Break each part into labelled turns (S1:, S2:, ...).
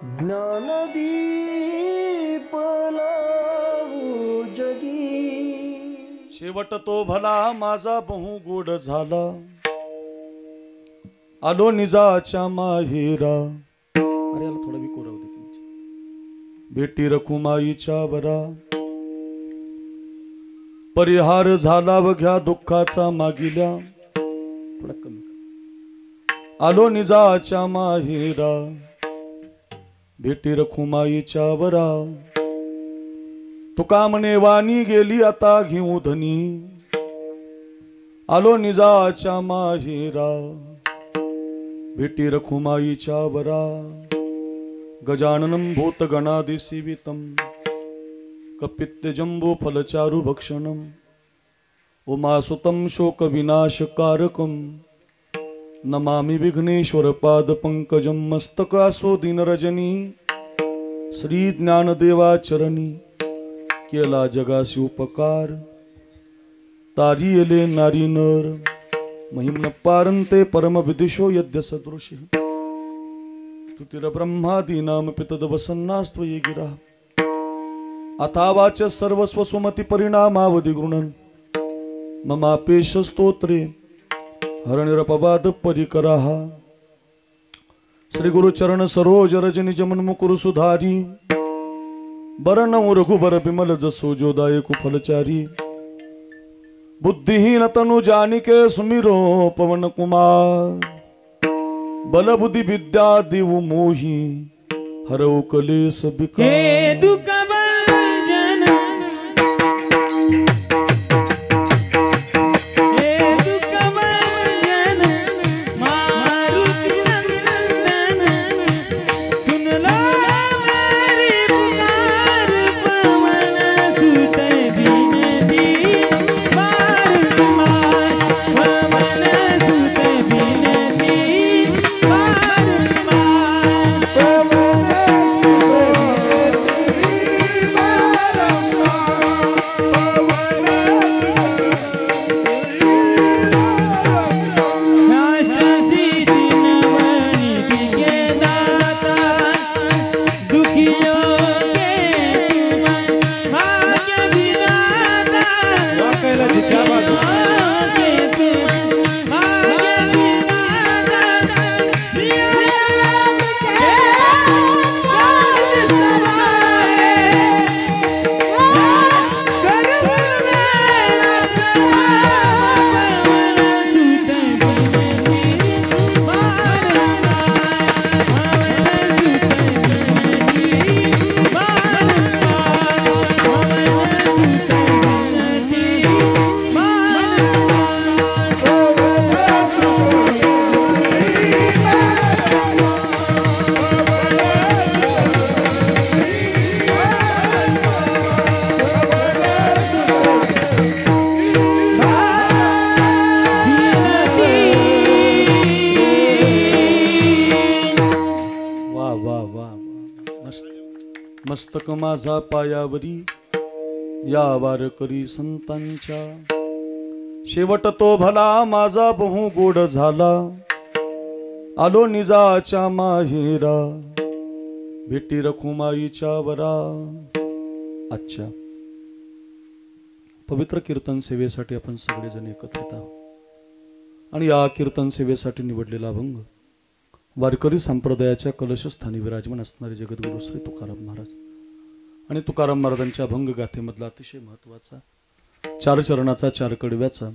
S1: ज्ञानदीप लावू जगी।
S2: शेवट तो भला माझा बहु गोड झाला, आलो निजाच्या माहेरा। अरे याला थोडा विकोर राहू दे की, भेटी रखुमाईच्या वरा। परिहार झाला व घ्या दुःखाचा मागिल्या, थोडा कमी। आलो निजाच्या माहेरा, भेटी रखुमाईच्या वरा। तुका म्हणे वाणी गेली आता घेऊ धनी, आलो निजाच्या माहेरा, भेटी रखुमाईच्या वरा। गजाननं भूतगणादि सेवितं, कपित्त जम्बो फलचारु भक्षणं। उमासुतं शोक विनाशकारकं, नमामि विघ्नेश्वर पाद पंकजं। मस्तकासो दीनरजनी, श्री ज्ञानदेवाचरणी। केला जगासी उपकार, तारियले नारी नर। महिम्न पारंते परम विदिशो यद्य सदृशी। स्तुतिर ब्रह्मादीनां पितद वसन्नास्त्वयि गिरा। अथावाच सर्वस्व सुमति परिणामावधि गृणन्, ममापेश स्तोत्रे हरणिरपवाद परिकराः। श्री गुरु चरण सरोज रज निज मन मुकुर सुधारी। बरन रघुबर बिमल जसो जो दायकु फलचारी। बुद्धिहीन तनु जानिके सुमिरो पवन कुमार। बल बुद्धि विद्या दिवु मोहि, हरऊ कलेस बिकार। मस्तक माझा पायावरी, या वारकरी संतांच्या। शेवट तो भला माझा बहु गोड झाला, आलो निजाच्या माहेरा, भेटी रखुमाईच्या वरा। आजच्या पवित्र कीर्तन सेवेसाठी आपण सगळेजण एकत्रित आहोत आणि या कीर्तन सेवेसाठी निवडलेला अभंग वारकरी संप्रदायाच्या कलशस्थानी विराजमान असणारे जगद्गुरु श्री तुकाराम महाराज आणि तुकाराम महाराजांच्या अभंग गाथेमधला अतिशय महत्त्वाचा 4 चरणाचा 4 कडव्याचा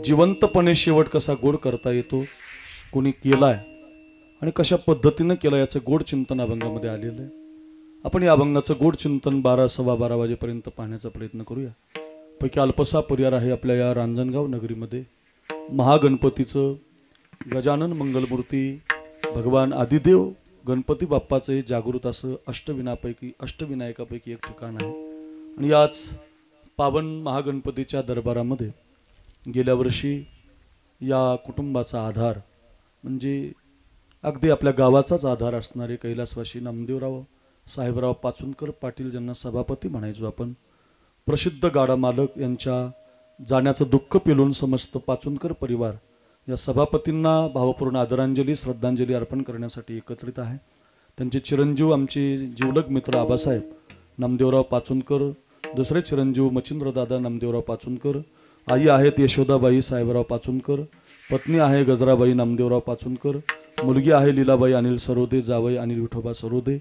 S2: जिवंतपणे शेवट कसा गोड करता येतो, कोणी केलाय आणि कशा पद्धतीने केला याचं गोड चिंतन अभंगामध्ये आलेलं आहे। आपण या अभंगाचं गोड चिंतन 12 सव्वा 12 वाजेपर्यंत पाहण्याचा प्रयत्न करूया। पैकी अल्पसा परिवार आहे आपल्या या रांजणगाव नगरीमध्ये महागणपतीचं गजानन मंगलमूर्ती भगवान आदिदेव गणपती बाप्पाचे जागृत असं अष्टविनायकापैकी एक ठिकाण आहे आणि याच पावन महागणपतीच्या दरबारामध्ये गेल्या वर्षी या कुटुंबाचा आधार म्हणजे अगदी आपल्या गावाचाच आधार असणारे कैलासवासी नामदेवराव साहेबराव पाचुनकर पाटील ज्यांना सभापती म्हणायचो आपण, प्रसिद्ध गाडा मालक यांच्या जाण्याचं दुःख पेलून समस्त पाचुनकर परिवार या सभापतींना भावपूर्ण आदरांजली श्रद्धांजली अर्पण करण्यासाठी एकत्रित आहे। त्यांचे चिरंजीव आमचे जिवलग मित्र आबासाहेब नामदेवराव पाचुनकर, दुसरे चिरंजीव मच्छिंद्रदादा नामदेवराव पाचुनकर, आई आहेत यशोदाबाई साहेबराव पाचुनकर, पत्नी आहे गजराबाई नामदेवराव पाचुनकर, मुलगी आहे लीलाबाई अनिल सरोदे, जावई अनिल विठोबा सरोदे,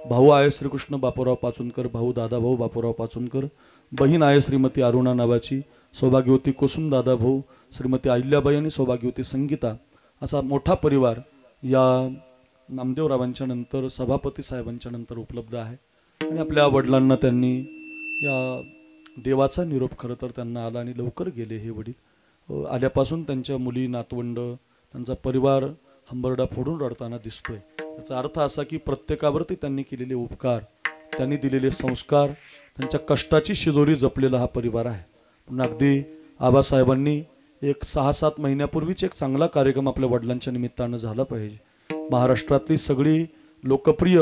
S2: भाऊ आहे श्रीकृष्ण बापूराव पाचुनकर, भाऊ दादाभाऊ बापूराव पाचुनकर, बहीण आहे श्रीमती अरुणा नावाची, सौभाग्यवती कुसुम दादा भाऊ, श्रीमती अहिल्याबाई आणि सौभाग्यवती संगीता, असा मोठा परिवार या नामदेवरावांच्या नंतर सभापती साहेबांच्या नंतर उपलब्ध आहे. आणि आपल्या वडिलांना त्यांनी या देवाचा निरोप खरं तर त्यांना आला आणि लवकर गेले हे वडील. आल्यापासून त्यांच्या मुली नातवंड त्यांचा परिवार हंबरडा फोडून रडताना दिसतोय. याचा अर्थ असा की प्रत्येकावरती त्यांनी केलेले उपकार, त्यांनी दिलेले संस्कार, त्यांच्या कष्टाची शिजोरी जपलेला हा परिवार आहे. पण अगदी आबासाहेबांनी एक 6-7 महिन्यापूर्वीच एक चांगला कार्यक्रम आपल्या वडिलांच्या निमित्तानं झाला पाहिजे. महाराष्ट्रातली सगळी लोकप्रिय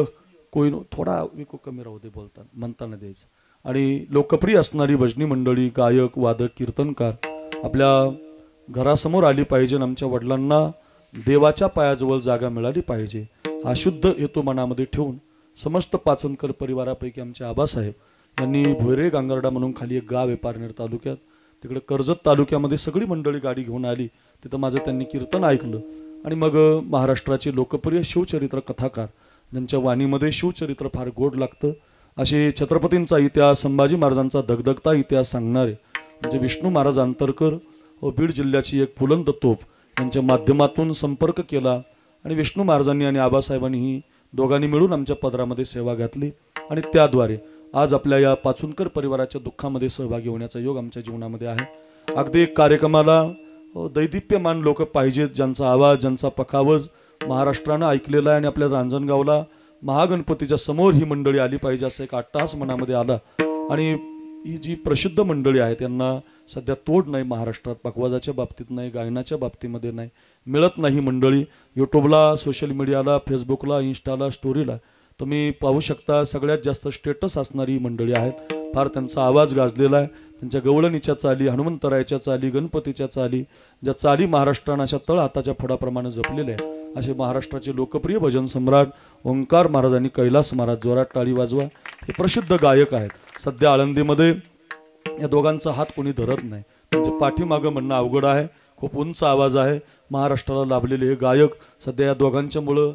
S2: कोई थोडा विको कमी राहू दे बोलता म्हणताना द्यायचं आणि लोकप्रिय असणारी भजनी मंडळी, गायक, वादक, कीर्तनकार आपल्या घरासमोर आली पाहिजे. आमच्या वडिलांना देवाच्या पायाजवळ जागा मिळाली पाहिजे हा शुद्ध हेतू मनामध्ये ठेवून समस्त पाचुनकर परिवारापैकी आमचे आबासाहेब यांनी भोयरे गांगर्डा म्हणून खाली एक गाव आहे पारनेर तालुक्यात, तिकडे कर्जत तालुक्यामध्ये सगळी मंडळी गाडी घेऊन आली. तिथं माझं त्यांनी कीर्तन ऐकलं आणि मग महाराष्ट्राचे लोकप्रिय शिवचरित्र कथाकार ज्यांच्या वाणीमध्ये शिवचरित्र फार गोड लागतं असे छत्रपतींचा इतिहास, संभाजी महाराजांचा धगधगता इतिहास सांगणारे म्हणजे विष्णू महाराज अंतरकर व बीड जिल्ह्याची एक बुलंद तोफ यांच्या माध्यमातून संपर्क केला आणि विष्णू महाराजांनी आणि आबासाहेबांनी ही दोघांनी मिळून आमच्या पदरामध्ये सेवा घातली आणि त्याद्वारे आज आपल्या या पाचुनकर परिवाराच्या दुःखामध्ये सहभागी होण्याचा योग आमच्या जीवनामध्ये आहे. अगदी कार्यक्रमाला दैदिप्यमान लोक पाहिजेत, ज्यांचा आवाज, ज्यांचा पखावज महाराष्ट्रानं ऐकलेला आहे आणि आपल्या रांजणगावला महागणपतीच्या समोर ही मंडळी आली पाहिजे असा एक अट्टहास मनामध्ये आला. आणि ही जी प्रसिद्ध मंडळी आहे त्यांना सध्या तोड नाही महाराष्ट्रात, पखवाजाच्या बाबतीत नाही, गायनाच्या बाबतीमध्ये नाही, मिळत नाही मंडळी. यूट्यूबला, सोशल मीडियाला, फेसबुकला, इंस्टाला, स्टोरीला तुम्ही पाहू शकता सगळ्यात जास्त स्टेटस असणारी ही मंडळी आहेत. फार त्यांचा आवाज गाजलेला आहे. त्यांच्या गवळणीच्या चाली, हनुमंतरायाच्या चाली, गणपतीच्या चाली, ज्या चाली महाराष्ट्रानं अशा तळ हाताच्या फडाप्रमाणे जपलेल्या आहेत असे महाराष्ट्राचे लोकप्रिय भजन सम्राट ओंकार महाराज आणि कैलास महाराज, जोरात टाळी वाजवा, हे प्रसिद्ध गायक आहेत. सध्या आळंदीमध्ये या दोघांचा हात कोणी धरत नाही. त्यांच्या पाठीमागं म्हणणं अवघड आहे. खूप उंच आवाज आहे. महाराष्ट्राला लाभलेले हे गायक सध्या या दोघांच्यामुळं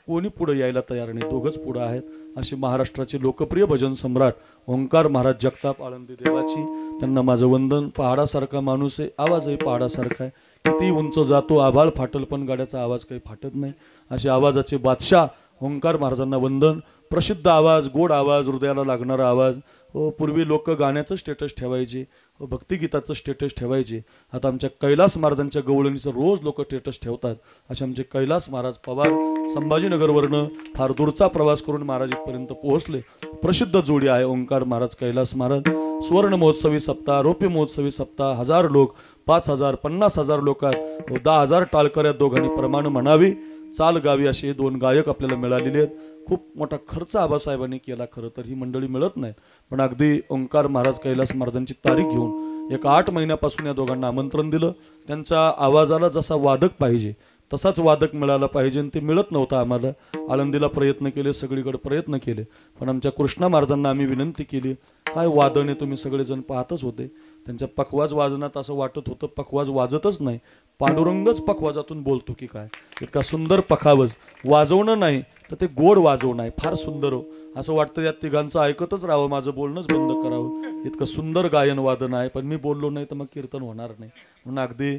S2: कोणी पुढे यायला तयार नाही, दोघंच पुढे आहेत. असे महाराष्ट्राचे लोकप्रिय भजन सम्राट ओंकार महाराज जगताप आळंदी देवाची, त्यांना माझं वंदन. पहाडासारखा माणूस आहे, आवाजही पहाडासारखा आहे. किती उंच जातो, आभाळ फाटल पण गाड्याचा आवाज काही फाटत नाही. असे आवाजाचे बादशाह ओंकार महाराजांना वंदन. प्रसिद्ध आवाज, गोड आवाज, हृदयाला लागणारा आवाज. पूर्वी लोक गाण्याचं स्टेटस ठेवायचे, भक्तिगीताचं स्टेटस ठेवायचे. आता आमच्या कैलास महाराजांच्या गवळणीचं रोज लोक स्टेटस ठेवतात. असे आमचे कैलास महाराज पवार संभाजीनगरवरनं फार दूरचा प्रवास करून महाराज इथपर्यंत पोहोचले. प्रसिद्ध जोडी आहे ओंकार महाराज, कैलास महाराज. सुवर्ण महोत्सवी सप्ताह, रौप्य महोत्सवी सप्ताह, 1000 लोक, 5000, 50,000 लोकात 10,000 टाळकऱ्यात दोघांनी प्रमाण म्हणावी, चाल गावी असे 2 गायक आपल्याला मिळालेले आहेत. खूप मोठा खर्च आबासाहेबांनी केला, खरं तर ही मंडळी मिळत नाहीत. पण अगदी ओंकार महाराज, कैलास महाराजांची तारीख घेऊन एक 8 महिन्यापासून या दोघांना आमंत्रण दिलं. त्यांच्या आवाजाला जसा वादक पाहिजे तसाच वादक मिळाला पाहिजे आणि ते मिळत नव्हतं आम्हाला. आळंदीला प्रयत्न केले, सगळीकडे प्रयत्न केले, पण आमच्या कृष्णा महाराजांना आम्ही विनंती केली, काय वादन आहे, तुम्ही सगळेजण पाहतच होते. त्यांच्या पखवाज वाजनात असं वाटत होतं पखवाज वाजतच नाही, पांडुरंगच पखवाजातून बोलतो की काय. इतका सुंदर पखावज, वाजवणं नाही तर ते गोड वाजवणं आहे, फार सुंदर हो. असं वाटतं या तिघांचं ऐकतच राहावं, माझं बोलणंच बंद करावं. इतकं सुंदर गायन वादन आहे, पण मी बोललो नाही तर मग कीर्तन होणार नाही. म्हणून अगदी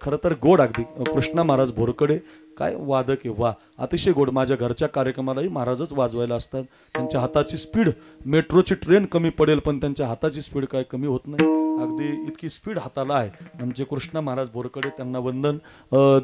S2: खरं तर गोड, अगदी कृष्णा महाराज भोरकडे काय वादक आहे, वा, अतिशय गोड. माझ्या घरच्या कार्यक्रमालाही महाराजच वाजवायला असतात. त्यांच्या हाताची स्पीड, मेट्रोची ट्रेन कमी पडेल पण त्यांच्या हाताची स्पीड काय कमी होत नाही. अगदी इतकी स्पीड हाताला आहे आमचे कृष्णा महाराज भोरकडे, त्यांना वंदन.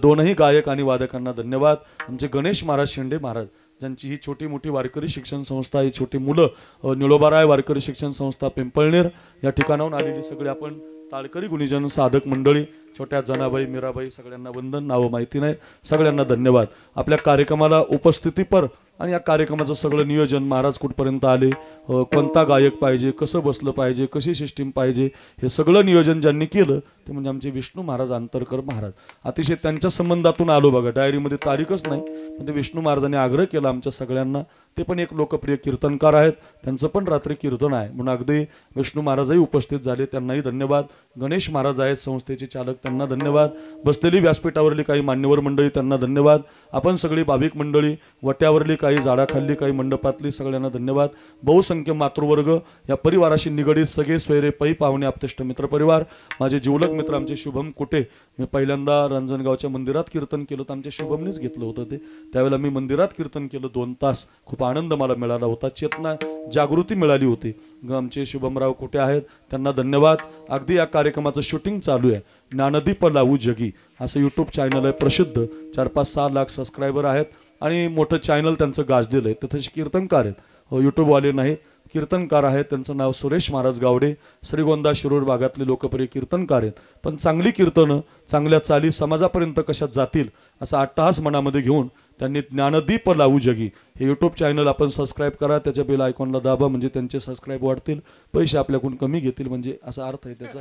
S2: दोनही गायक आणि वादकांना धन्यवाद. आमचे गणेश महाराज शेंडे महाराज, ज्यांची ही छोटी मोठी वारकरी शिक्षण संस्था, ही छोटी मुलं निळोबाराय वारकरी शिक्षण संस्था पिंपळनेर या ठिकाणाहून आलेली सगळे आपण टाळकरी गुणीजन साधक मंडळी, छोट्या जनाबाई, मीराबाई, सगळ्यांना वंदन. नावं माहिती नाही, सगळ्यांना धन्यवाद. आपल्या कार्यक्रमाला उपस्थितीपर आणि या कार्यक्रमाचं सगळं नियोजन, महाराज कुठपर्यंत आले, कोणता गायक पाहिजे, कसं बसलं पाहिजे, कशी सिस्टीम पाहिजे, हे सगळं नियोजन ज्यांनी केलं ते म्हणजे आमचे विष्णू महाराज अंतरकर महाराज. अतिशय त्यांच्या संबंधातून आलो बघा, डायरीमध्ये तारीखच नाही, पण ते विष्णू महाराजांनी आग्रह केला आमच्या सगळ्यांना. ते पण एक लोकप्रिय कीर्तनकार आहेत, त्यांचं पण रात्री कीर्तन आहे म्हणून अगदी विष्णू महाराजही उपस्थित झाले, त्यांनाही धन्यवाद. गणेश महाराज आहेत संस्थेचे चालक, त्यांना धन्यवाद. बसलेली व्यासपीठावरली काही मान्यवर मंडळी, त्यांना धन्यवाद. आपण सगळी भाविक मंडळी, वट्यावरली काही, झाडाखाली काही, मंडपातली, सगळ्यांना धन्यवाद. बहुसंख्य मातृवर्ग, या परिवाराशी निगडीत सगळे सोयरे, पै पाहुणे, आप्तेष्ट मित्र परिवार, माझे जीवलग मित्र आमचे शुभम कुटे. मी पहिल्यांदा रांजणगावच्या मंदिरात कीर्तन केलं तर आमच्या शुभमनीच घेतलं होतं ते. त्यावेळेला मी मंदिरात कीर्तन केलं 2 तास. खूप आनंद मला मिळाला होता, चेतना जागृती मिळाली होती. आमचे शुभमराव कुटे आहेत, त्यांना धन्यवाद. अगदी या कार्यक्रमाचं शूटिंग चालू आहे. ज्ञानदीप लावू जगी असं यूट्यूब चॅनल आहे प्रसिद्ध, 4-5-6 लाख सबस्क्रायबर आहेत आणि मोठं चॅनल त्यांचं गाजलेलं आहे. तथेच कीर्तनकार आहेत, यूट्यूबवाले नाहीत, कीर्तनकार आहेत. त्यांचं नाव सुरेश महाराज गावडे, श्रीगोंदा शिरूर भागातले लोकप्रिय कीर्तनकार आहेत. पण चांगली कीर्तनं, चांगल्या चाली समाजापर्यंत कशा जातील असा अट्टहास मनामध्ये घेऊन त्यांनी ज्ञानदीप लावू जगी हे यूट्यूब चॅनल आपण सबस्क्राईब करा, त्याच्या बेल आयकॉनला दाबा, म्हणजे त्यांचे सबस्क्राईब वाढतील, पैसे आपल्याकडून कमी घेतील, म्हणजे असा अर्थ आहे त्याचा.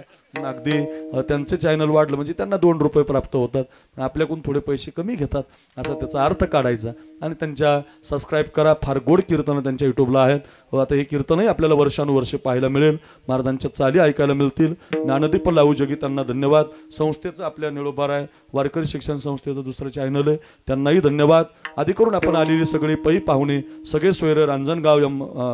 S2: अगदी त्यांचे चॅनल वाढलं म्हणजे त्यांना 2 रुपये प्राप्त होतात, पण आपल्याकडून थोडे पैसे कमी घेतात असा त्याचा अर्थ काढायचा. आणि त्यांच्या सबस्क्राईब करा, फार गोड कीर्तनं त्यांच्या यूट्यूबला आहेत. आता हे कीर्तनही आपल्याला वर्षानुवर्षे पाहायला मिळेल, महाराजांच्या चाली ऐकायला मिळतील. ज्ञानदीप लावू जगी, त्यांना धन्यवाद. संस्थेचं आपल्या निळोबार आहे, वारकरी शिक्षण संस्थेचं दुसरं चॅनल आहे, त्यांनाही धन्यवाद. आधी करून आपण आलेली सगळी पै पाहुणे, सगळे सोयरे, रांजणगाव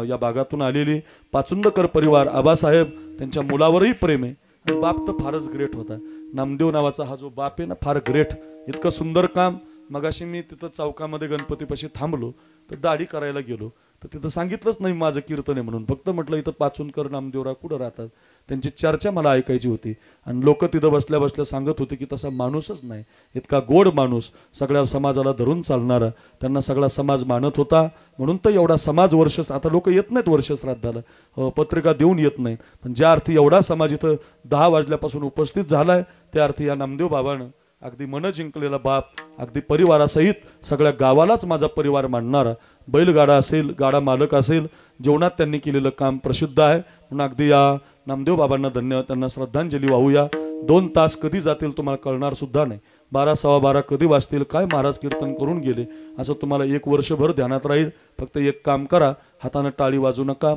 S2: या भागातून आलेली पाचुंदकर परिवार, आबासाहेब, त्यांच्या मुलावरही प्रेम आहे. आणि बाप तर फारच ग्रेट होता, नामदेव नावाचा हा जो बाप आहे ना, फार ग्रेट. इतकं सुंदर काम. मगाशी मी तिथं चौकामध्ये गणपतीपाशी थांबलो तर दाढी करायला गेलो तर तिथं सांगितलंच नाही माझं कीर्तन आहे म्हणून, फक्त म्हटलं इथं पाचुंदकर नामदेवराव कुठं राहतात, त्यांची चर्चा मला ऐकायची होती. आणि लोक तिथं बसल्या बसल्या सांगत होते की तसा माणूसच नाही, इतका गोड माणूस, सगळ्या समाजाला धरून चालणारा, त्यांना सगळा समाज मानत होता. म्हणून तर एवढा समाज वर्ष, आता लोक येत नाहीत वर्ष श्राद्धाला, पत्रिका देऊन येत नाहीत, पण ज्या अर्थी एवढा समाज इथं 10 वाजल्यापासून उपस्थित झालाय, त्या अर्थी या नामदेव बाबानं अगदी मन जिंकलेला बाप, अगदी परिवारासहित सगळ्या गावालाच माझा परिवार मानणारा, बैलगाडा असेल, गाडा मालक असेल, जेवणात त्यांनी केलेलं काम प्रसिद्ध आहे. म्हणून अगदी या नामदेव बाबांना धन्यवाद, त्यांना श्रद्धांजली वाहूया. 2 तास कधी जातील तुम्हाला कळणार सुद्धा नाही, 12-12:15 कधी वाजतील, काय महाराज कीर्तन करून गेले असं तुम्हाला 1 वर्षभर ध्यानात राहील. फक्त एक काम करा, हाताने टाळी वाजू नका,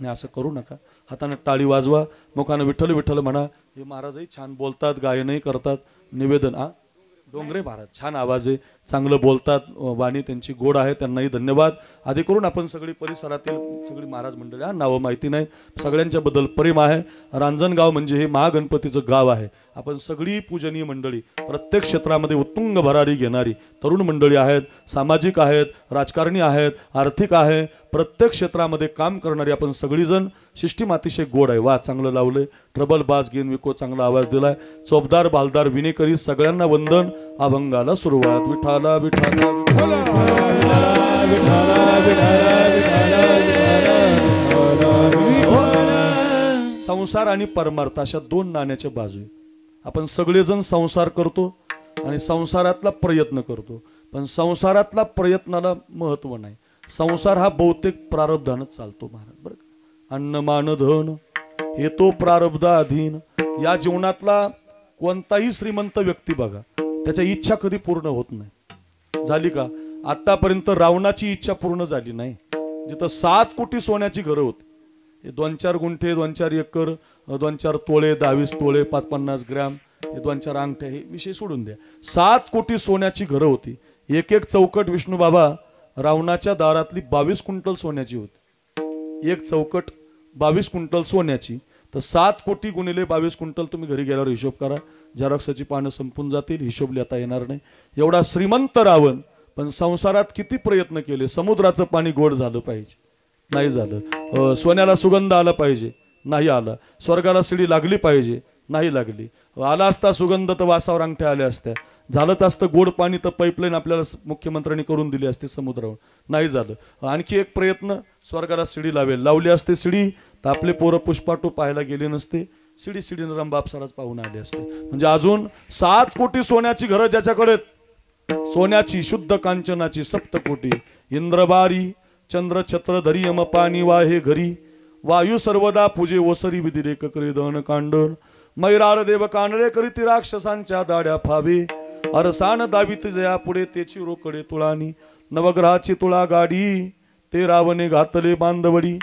S2: असं करू नका, हाताने टाळी वाजवा, मुखाने विठ्ठल विठ्ठल म्हणा. हे महाराजही छान बोलतात, गायनही करतात. निवेदन डोंगरे महाराज छान आवाज आहे, चांगलं बोलतात, वाणी त्यांची गोड आहे, त्यांनाही धन्यवाद. आधी करून आपण सगळी परिसरातील सगळी महाराज मंडळी, नावं माहिती नाही, सगळ्यांच्या बद्दल प्रेम आहे. रांजणगाव म्हणजे हे महागणपतीचं गाव आहे. आपण सगळी पूजनीय मंडळी, प्रत्येक क्षेत्रामध्ये उत्तुंग भरारी घेणारी तरुण मंडळी आहेत, सामाजिक आहेत, राजकारणी आहेत, आर्थिक आहे, प्रत्येक क्षेत्रामध्ये काम करणारी आपण सगळीजण. सिस्टीम अतिशय गोड आहे, वा चांगलं लावलंय, ट्रबल बास गेन विको चांगला आवाज दिलाय, चोपदार बालदार विनेकरी सगळ्यांना वंदन. अभंगाला सुरुवात. विठाला विठाला संसार आणि परमार्थ अशा 2 नाण्याच्या बाजू. आपण सगळेजण संसार करतो आणि संसारातला प्रयत्न करतो, पण संसारातला प्रयत्नाला महत्व नाही. संसार हा बहुतेक प्रारब्धानच चालतो महाराज, बरं. अन्न मान धन हे तो प्रारब्धाधीन. या जीवनातला कोणताही श्रीमंत व्यक्ती बघा, त्याच्या इच्छा कधी पूर्ण होत नाही. झाली का? आतापर्यंत रावणाची इच्छा पूर्ण झाली नाही. जिथं 7 कोटी सोन्याची घरं होती, 2-4 गुंठे, 2-4 एकर, 2-4 तोळे, 22 तोळे, 5-50 ग्रॅम, 2-4 अंगठ्या, हे विषय सोडून द्या. 7 कोटी सोन्याची घरं होती. एक चौकट विष्णू बाबा रावणाच्या दारातली 22 क्विंटल सोन्याची होती. एक चौकट 22 क्विंटल सोन्याची, तर 7 कोटी गुणिले 22 क्विंटल. तुम्ही घरी गेल्यावर हिशोब करा, झेरॉक्सची पानं संपून जातील, हिशोब लिहिता येणार नाही. एवढा श्रीमंत रावण, पण संसारात किती प्रयत्न केले. समुद्राचं पाणी गोड झालं पाहिजे, नाही झालं. सोन्याला सुगंध आला पाहिजे, नाही आला. स्वर्गाला शिडी लागली पाहिजे, नाही लागली. आला असता सुगंध तर वासावर अंगठ्या आल्या असत्या. झालंच असतं गोड पाणी तर पाईपलाईन आपल्याला मुख्यमंत्र्यांनी करून दिली असते समुद्रावर, नाही झालं. आणखी एक प्रयत्न, स्वर्गाला शिडी लावली असते शिडी, तर आपले पोरं पुष्पाटू पाहायला गेले नसते. शिडी रंबापसाराच पाहून आले असते. म्हणजे अजून 7 कोटी सोन्याची घरं ज्याच्याकडे, सोन्याची शुद्ध कांचनाची 7 कोटी, इंद्रबारी चंद्र छत्र धरी यम पाणी वाहे घरी वायू सर्वदा पूजे ओसरी विधिरेक करी दहन कांडण मैराळ देव कांडळे करीती राक्षसांच्या दाड्या फावे अरसान दावित जया पुढे तेची रोकडे तुळानी नवग्रहाची तुळा गाडी ते रावणे घातले बांधवडी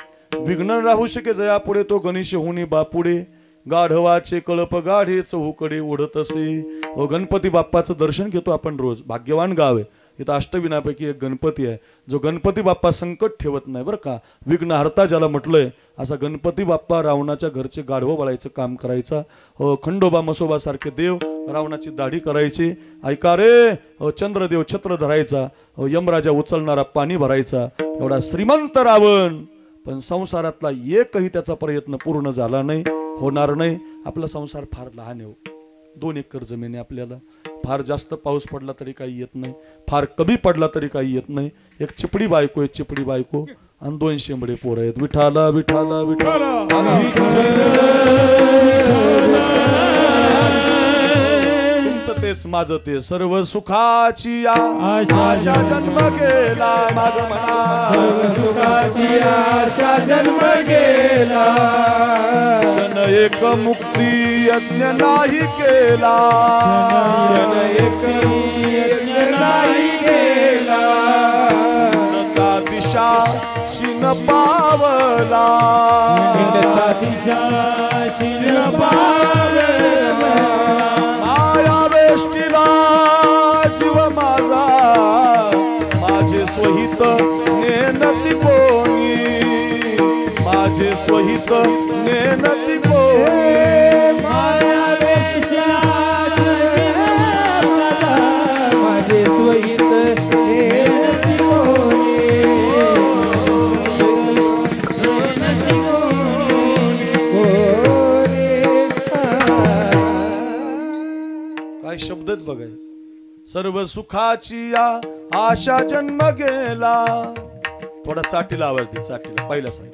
S2: विघ्न राहू शके जया पुढे तो गणेश होणे बापुडे गाढवाचे कळप गाढे चहूकडे ओढत असे गणपती बाप्पाचं दर्शन घेतो आपण रोज. भाग्यवान गाव आहे. इथं अष्टविनापैकी एक गणपती आहे जो गणपती बाप्पा संकट ठेवत नाही बरं का. विघ्नहर्ता ज्याला म्हटलंय असा गणपती बाप्पा रावणाच्या घरचे गाढवं बळायचं काम करायचा. खंडोबा मसोबा सारखे देव रावणाची दाढी करायची. ऐका रे चंद्रदेव छत्र धरायचा. यमराजा उचलणारा पाणी भरायचा. एवढा श्रीमंत रावण पण संसारातला एकही त्याचा प्रयत्न पूर्ण झाला नाही, होणार नाही. आपला संसार फार लहान आहे. 2 एकर जमीन आहे आपल्याला. फार जास्त पाऊस पडला तरी काही येत नाही, फार कमी पडला तरी काही येत नाही. एक चिपडी बायको आहे, चिपडी बायको आणि 2 शेंबडे पोरं आहेत. विठाला विठाला विठाला तुमचं तेच माझं ते सर्व सुखाची आशा जन्म गेला माझ म्हणा.
S1: सुखाची आशा जन्म गेला
S2: क्षण एक मुक्ती यज्ञ नाही केला.
S1: एक यज्ञ नाही केला
S2: का दिशा शिन पावला.
S1: दिशा शिन पावला
S2: माया वेष्टीला जीव माझा माझे स्वहित नेनती कोणी. माझे स्वहित नेनती कोणी.
S1: माया माझे स्वहित नेनती कोणी.
S2: काय शब्द आहेत बघाय. सर्व सुखाची आशा जन्म गेला. थोडा चाटीला आवाज दे. चाटीला पहिला सांग.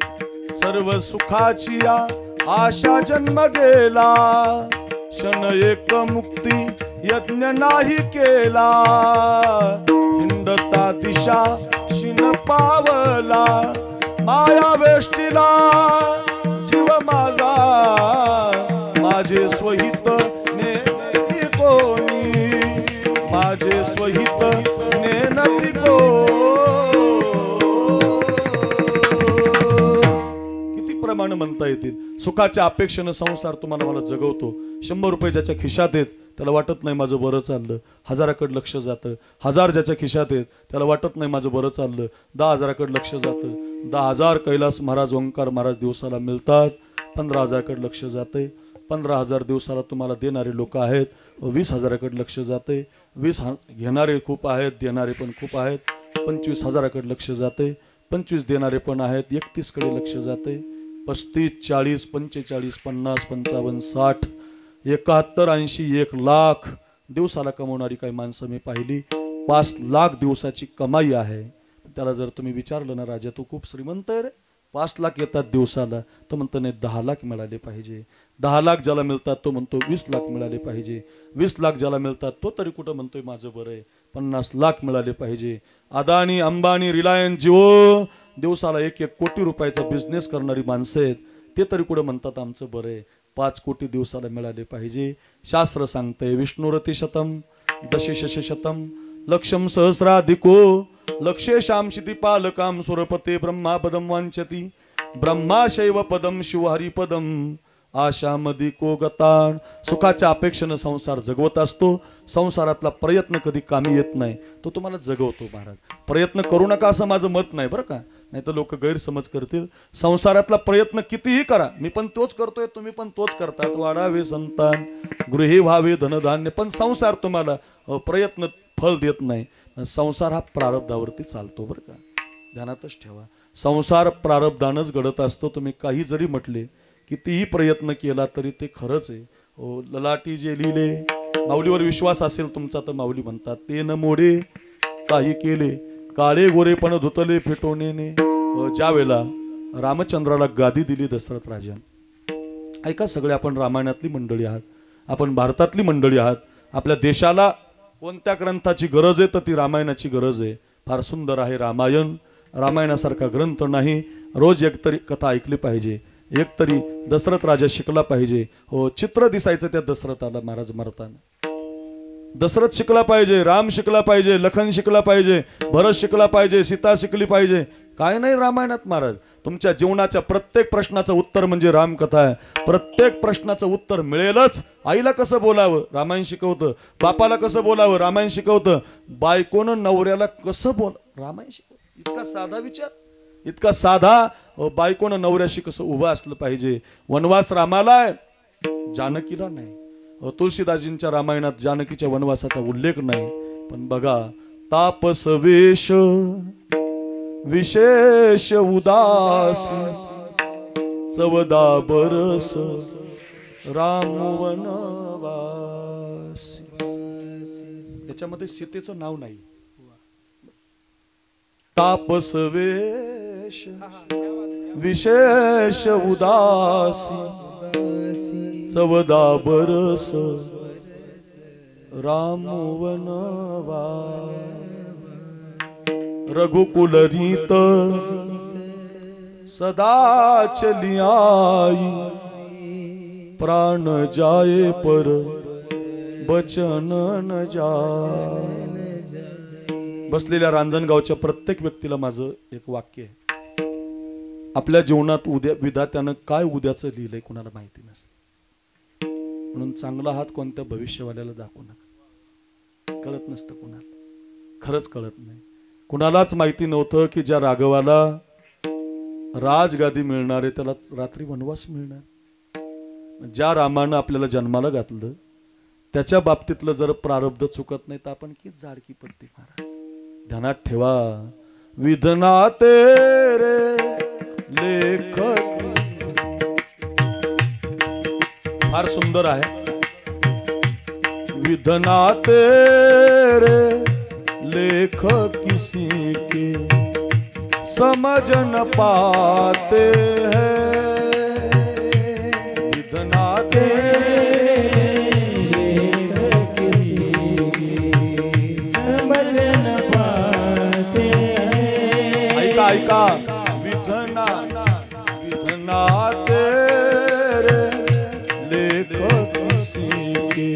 S2: सर्व सुखाची आशा जन्म गेला क्षण एक मुक्ती यज्ञ नाही केला. हिंडता दिशा शिन पावला माया वेष्टीला जीव माझा माझे स्वहित नेनती कोणी. माझे स्वहित नेनती प्रमाण म्हणता येतील. सुखाच्या अपेक्षेनं संसार तुम्हाला मला जगवतो. 100 रुपये ज्याच्या खिशात आहेत त्याला वाटत नाही माझं बरं चाललं. 1000कडे लक्ष जातं. 1000 ज्याच्या खिशात आहेत त्याला वाटत नाही माझं बरं चाललं. 10,000कडे लक्ष जातं. 10,000 कैलास महाराज ओंकार महाराज दिवसाला मिळतात. 15,000कडे लक्ष जाते. 15,000 दिवसाला तुम्हाला देणारे लोक आहेत. 20,000कडे लक्ष जाते. 20 घेणारे खूप आहेत, देणारे पण खूप आहेत. 25,000कडे लक्ष जाते. 25 देणारे पण आहेत. 31कडे लक्ष जाते. 35, 40, 45, 50, 55, 60, 71, 80, 1 लाख दिवसाला कमवणारी काही माणसं मी पाहिली. 5 लाख दिवसाची कमाई आहे. त्याला जर तुम्ही विचारलं ना राजा तू खूप श्रीमंत आहे रे, 5 लाख येतात दिवसाला, तर म्हणतो नाही 10 लाख मिळाले पाहिजे. 10 लाख ज्याला मिळतात तो म्हणतो 20 लाख मिळाले पाहिजे. 20 लाख ज्याला मिळतात तो तरी कुठं म्हणतोय माझं बरं आहे. 50 लाख मिळाले पाहिजे. अदानी अंबानी रिलायन्स जिओ दिवसाला 1-1 कोटी रुपयाचा बिझनेस करणारी माणसं आहेत. ते तरी कुठं म्हणतात आमचं बरं आहे. 5 कोटी दिवसाला मिळाले पाहिजे. शास्त्र सांगतंय विष्णुरती शतम दशशश शतम लक्षम सहस्राधिको लक्षेशाम क्षितिपालकाम सुरपते ब्रह्मापदम वांछति ब्रह्माशैव पदम शिवहरिपदम आशामधिको गतान. सुखाच्या अपेक्षेनं संसार जगवत असतो. संसारातला प्रयत्न कधी कामी येत नाही, तो तुम्हाला जगवतो महाराज. प्रयत्न करू नका असं माझं मत नाही बरं का, नाही तर लोक गैरसमज करतील. संसारातला प्रयत्न कितीही करा, मी पण तोच करतोय तुम्ही पण तोच करतात. वाढावे संतान गृही व्हावे धनधान्य, पण संसार तुम्हाला प्रयत्न फल देत नाही. संसार हा प्रारब्धावरती चालतो बरं का, ध्यानातच ठेवा. संसार प्रारब्धानच घडत असतो. तुम्ही काही जरी म्हटले, कितीही प्रयत्न केला तरी ते खरंच आहे. ललाटी जे लिहिले, माऊलीवर विश्वास असेल तुमचा तर माऊली म्हणतात ते न मोडे काही केले काळे गोरेपण धुतले फिटवणेने. ज्या वेळेला रामचंद्राला गादी दिली दशरथ राजान, ऐका सगळे आपण रामायणातली मंडळी आहात, आपण भारतातली मंडळी आहात. आपल्या देशाला कोणत्या ग्रंथाची गरज आहे तर ती रामायणाची गरज आहे. फार सुंदर आहे रामायण. रामायणासारखा ग्रंथ नाही. रोज एक तरी कथा ऐकली पाहिजे. एक तरी दशरथ राजा शिकला पाहिजे. हो, चित्र दिसायचं त्या दशरथाला महाराज मरताना. दशरथ शिकला पाहिजे, राम शिकला पाहिजे, लखन शिकला पाहिजे, भरत शिकला पाहिजे, सीता शिकली पाहिजे. काय नाही रामायणात महाराज. तुमच्या जीवनाच्या प्रत्येक प्रश्नाचं उत्तर म्हणजे रामकथा आहे. प्रत्येक प्रश्नाचं उत्तर मिळेलच. आईला कसं बोलावं रामायण शिकवतं. बापाला कसं बोलावं रामायण शिकवतं. बायकोनं नवऱ्याला कसं रामायण शिकवतं. इतका साधा विचार, इतका साधा. बायकोनं नवऱ्याशी कसं उभं असलं पाहिजे. वनवास रामाला आहे, जानकीला नाही. तुळशीदासजींच्या रामायणात जानकीच्या वनवासाचा उल्लेख नाही. पण बघा, तापस वेश विशेष उदास चवदा बरस राम वनवासी. याच्यामध्ये सीतेचं नाव नाही. तापस वेश विशेष उदासी चवदा बरस राम वनवासी. रघुकुल रीत सदा चली आई प्राण जाए पर बचन न जाए. बसलेल्या रांजणगावच्या प्रत्येक व्यक्तीला माझं एक वाक्य आहे. आपल्या जीवनात उद्या विधात्यानं काय उद्याचं लिहिलंय कुणाला माहिती नसतं. म्हणून चांगला हात कोणत्या भविष्यवाल्याला दाखवू नका. कळत नसतं कुणाला, खरंच कळत नाही. कुणालाच माहिती नव्हतं की ज्या राघवाला राजगादी मिळणार आहे त्याला रात्री वनवास मिळणार. ज्या रामानं आपल्याला जन्माला घातलं त्याच्या बाबतीतलं जर प्रारब्ध चुकत नाही तर आपण किती जाडकी पडते महाराज. ध्यानात ठेवा. विधना तेरे लेखक फार सुंदर आहे. विधना तेरे लेख किसी के समझ न पाते हैं. विधना तेरे
S1: लेख किसी की समझ न पाते हैं.
S2: ऐका विधना विधना तेरे लेख किसी के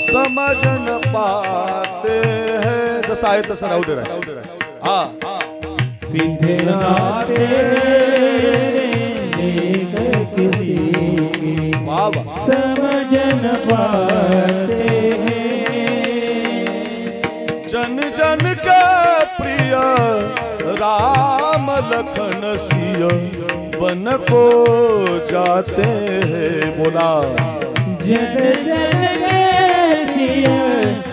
S2: समझ न पाते हैं. जसं आहे तसं राहू दे. हा,
S1: विधना तेरे लेख किसी की समझ न पाते हैं.
S2: जन जन के प्रिय राम लखन सिय वन को जाते हैं. बोला
S1: जन जन के सिय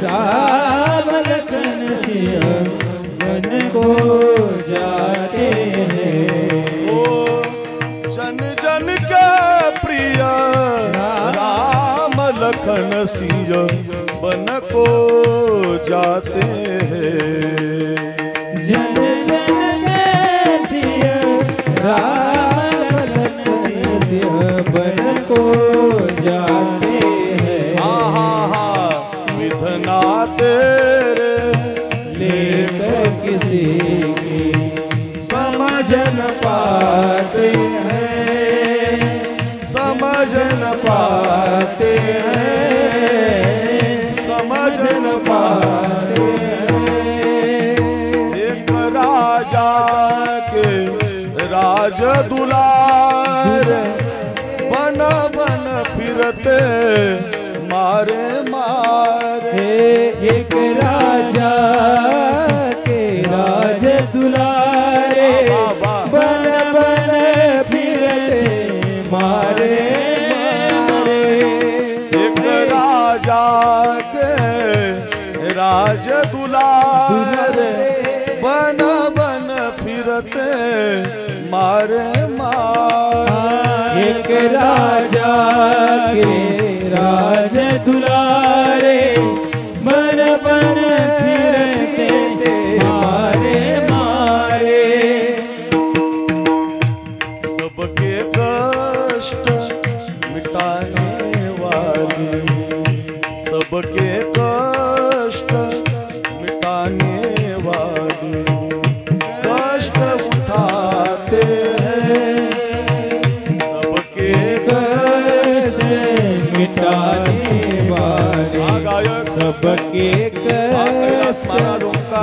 S1: राम लखन सिय वन को जाते हैं.
S2: ओ जन जन के प्रिय राम लखन सिय वन को जाते हैं.
S1: जन जन के सिय राम लखन सिय वन को जाते हैं.
S2: हा. विधना तेरे
S1: लेख किसी की समझ न पाते हैं.
S2: समझ न पाते हैं. समझ न पाते हैं. एक राजा के राज दुलार बन बन फिरते मारे मारे.
S1: एक राजा के राज दुलारे बन बन फिरते मारे मारे.
S2: एक राजा के राज दुलार बन बन फिरते मारे मारे.
S1: एक राजा के राज दुलारे बन बन फिरते मारे मारे.
S2: सबके कष्ट मिटाने वाली, सबके कष्ट मिटाने वाली.